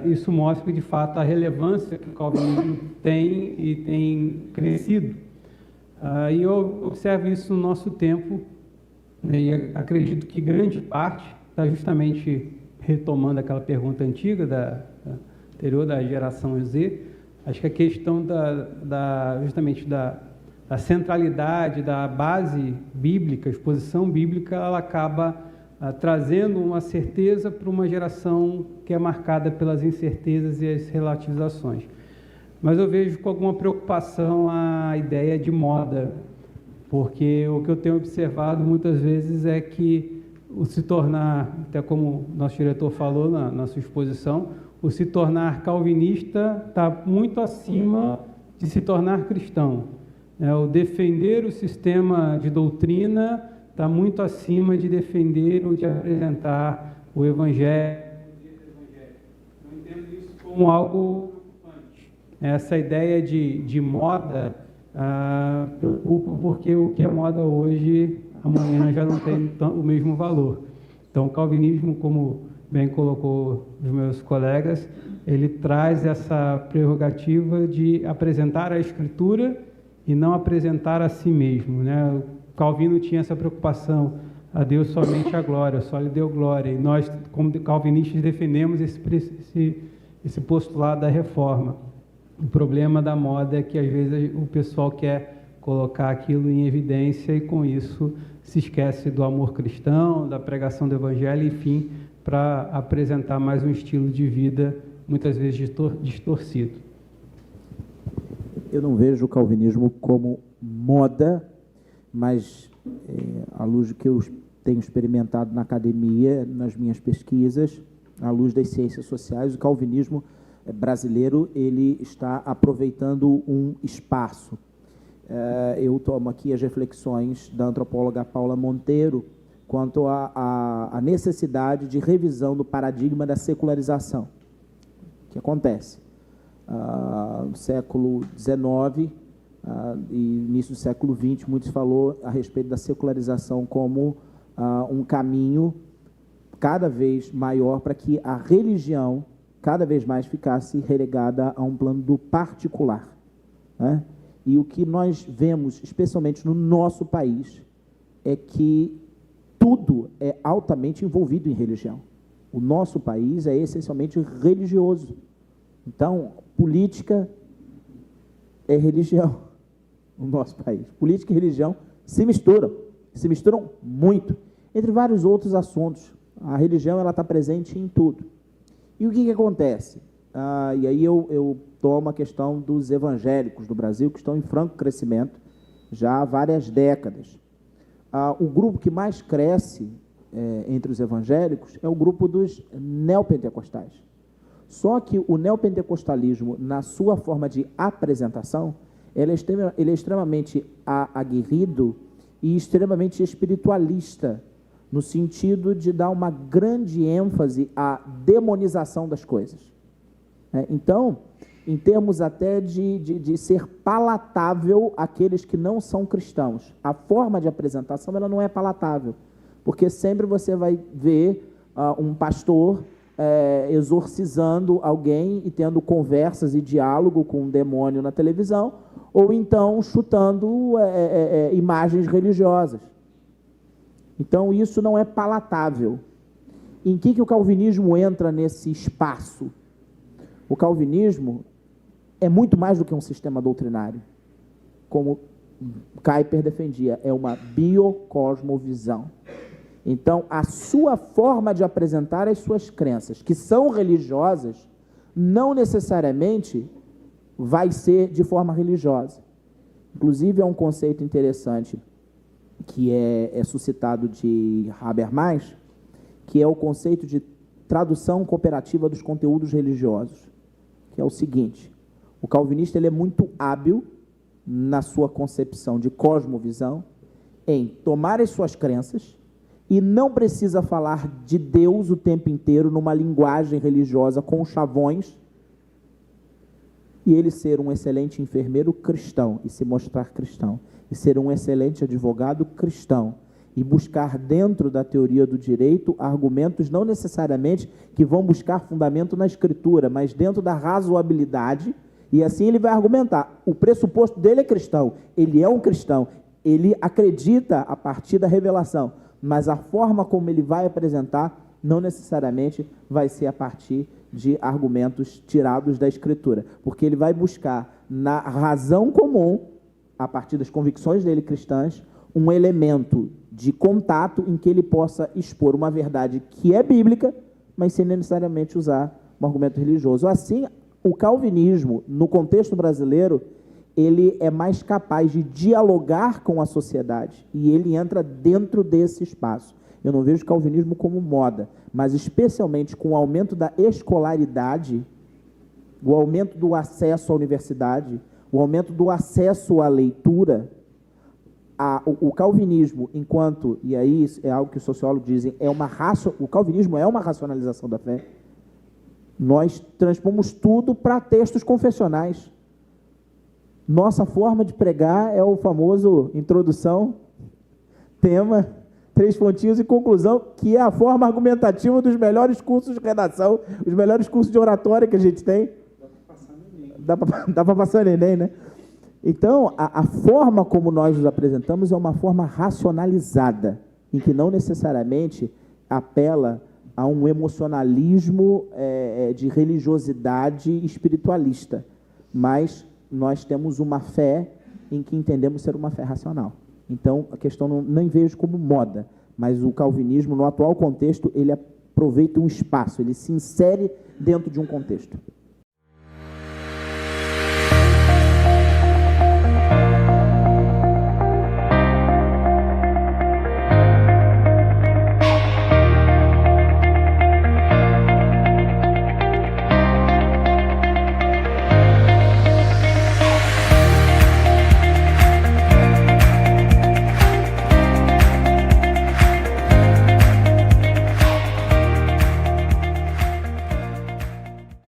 Isso mostra, de fato, a relevância que o calvinismo tem e tem crescido. E eu observo isso no nosso tempo, E acredito que grande parte está justamente retomando aquela pergunta antiga anterior da geração Z. Acho que a questão justamente da centralidade, da base bíblica, exposição bíblica, ela acaba trazendo uma certeza para uma geração que é marcada pelas incertezas e as relativizações. Mas eu vejo com alguma preocupação a ideia de moda, porque o que eu tenho observado muitas vezes é que o se tornar, até como o nosso diretor falou na sua exposição, o se tornar calvinista está muito acima de se tornar cristão. O defender o sistema de doutrina está muito acima de defender ou de apresentar o Evangelho. Eu entendo isso como algo preocupante. Essa ideia de moda preocupa, porque o que é moda hoje, amanhã já não tem o mesmo valor. Então, o calvinismo, como bem colocou os meus colegas, ele traz essa prerrogativa de apresentar a Escritura e não apresentar a si mesmo, né? O Calvino tinha essa preocupação, a Deus somente a glória, só lhe deu glória. E nós, como calvinistas, defendemos esse postulado da reforma. O problema da moda é que, às vezes, o pessoal quer colocar aquilo em evidência e, com isso, se esquece do amor cristão, da pregação do Evangelho, enfim, para apresentar mais um estilo de vida, muitas vezes distorcido.
Eu não vejo o calvinismo como moda, mas, à luz do que eu tenho experimentado na academia, nas minhas pesquisas, à luz das ciências sociais, o calvinismo brasileiro ele está aproveitando um espaço. Eu tomo aqui as reflexões da antropóloga Paula Monteiro quanto à necessidade de revisão do paradigma da secularização. O que acontece? No século XIX e início do século XX, muitos falou a respeito da secularização como um caminho cada vez maior para que a religião cada vez mais ficasse relegada a um plano do particular, né? E o que nós vemos, especialmente no nosso país, é que tudo é altamente envolvido em religião. O nosso país é essencialmente religioso. Então, política é religião no nosso país. Política e religião se misturam muito, entre vários outros assuntos. A religião está presente em tudo. E o que acontece? E aí eu tomo a questão dos evangélicos do Brasil, que estão em franco crescimento já há várias décadas. O grupo que mais cresce entre os evangélicos é o grupo dos neopentecostais. Só que o neopentecostalismo, na sua forma de apresentação, ele é extremamente aguerrido e extremamente espiritualista, no sentido de dar uma grande ênfase à demonização das coisas. Então, em termos até de ser palatável àqueles que não são cristãos, a forma de apresentação ela não é palatável, porque sempre você vai ver um pastor exorcizando alguém e tendo conversas e diálogo com um demônio na televisão, ou então chutando imagens religiosas. Então, isso não é palatável. Em que o calvinismo entra nesse espaço? O calvinismo é muito mais do que um sistema doutrinário. Como Kuyper defendia, é uma biocosmovisão. Então, a sua forma de apresentar as suas crenças, que são religiosas, não necessariamente vai ser de forma religiosa. Inclusive, é um conceito interessante que é suscitado de Habermas, que é o conceito de tradução cooperativa dos conteúdos religiosos, que é o seguinte: o calvinista ele é muito hábil na sua concepção de cosmovisão em tomar as suas crenças e não precisa falar de Deus o tempo inteiro numa linguagem religiosa com chavões, e ele ser um excelente enfermeiro cristão e se mostrar cristão, e ser um excelente advogado cristão, e buscar dentro da teoria do direito argumentos não necessariamente que vão buscar fundamento na escritura, mas dentro da razoabilidade, e assim ele vai argumentar. O pressuposto dele é cristão, ele é um cristão, ele acredita a partir da revelação, mas a forma como ele vai apresentar não necessariamente vai ser a partir de argumentos tirados da Escritura, porque ele vai buscar na razão comum, a partir das convicções dele cristãs, um elemento de contato em que ele possa expor uma verdade que é bíblica, mas sem necessariamente usar um argumento religioso. Assim, o calvinismo, no contexto brasileiro, ele é mais capaz de dialogar com a sociedade e ele entra dentro desse espaço. Eu não vejo o calvinismo como moda, mas especialmente com o aumento da escolaridade, o aumento do acesso à universidade, o aumento do acesso à leitura, o calvinismo, enquanto, e aí é algo que os sociólogos dizem, o calvinismo é uma racionalização da fé. Nós transpomos tudo para textos confessionais. Nossa forma de pregar é o famoso introdução, tema, 3 pontinhos e conclusão, que é a forma argumentativa dos melhores cursos de redação, os melhores cursos de oratória que a gente tem. Dá para passar no Enem, né? Então, a forma como nós nos apresentamos é uma forma racionalizada, em que não necessariamente apela a um emocionalismo de religiosidade espiritualista, mas nós temos uma fé em que entendemos ser uma fé racional. Então, a questão não vejo como moda, mas o calvinismo, no atual contexto, ele aproveita um espaço, ele se insere dentro de um contexto.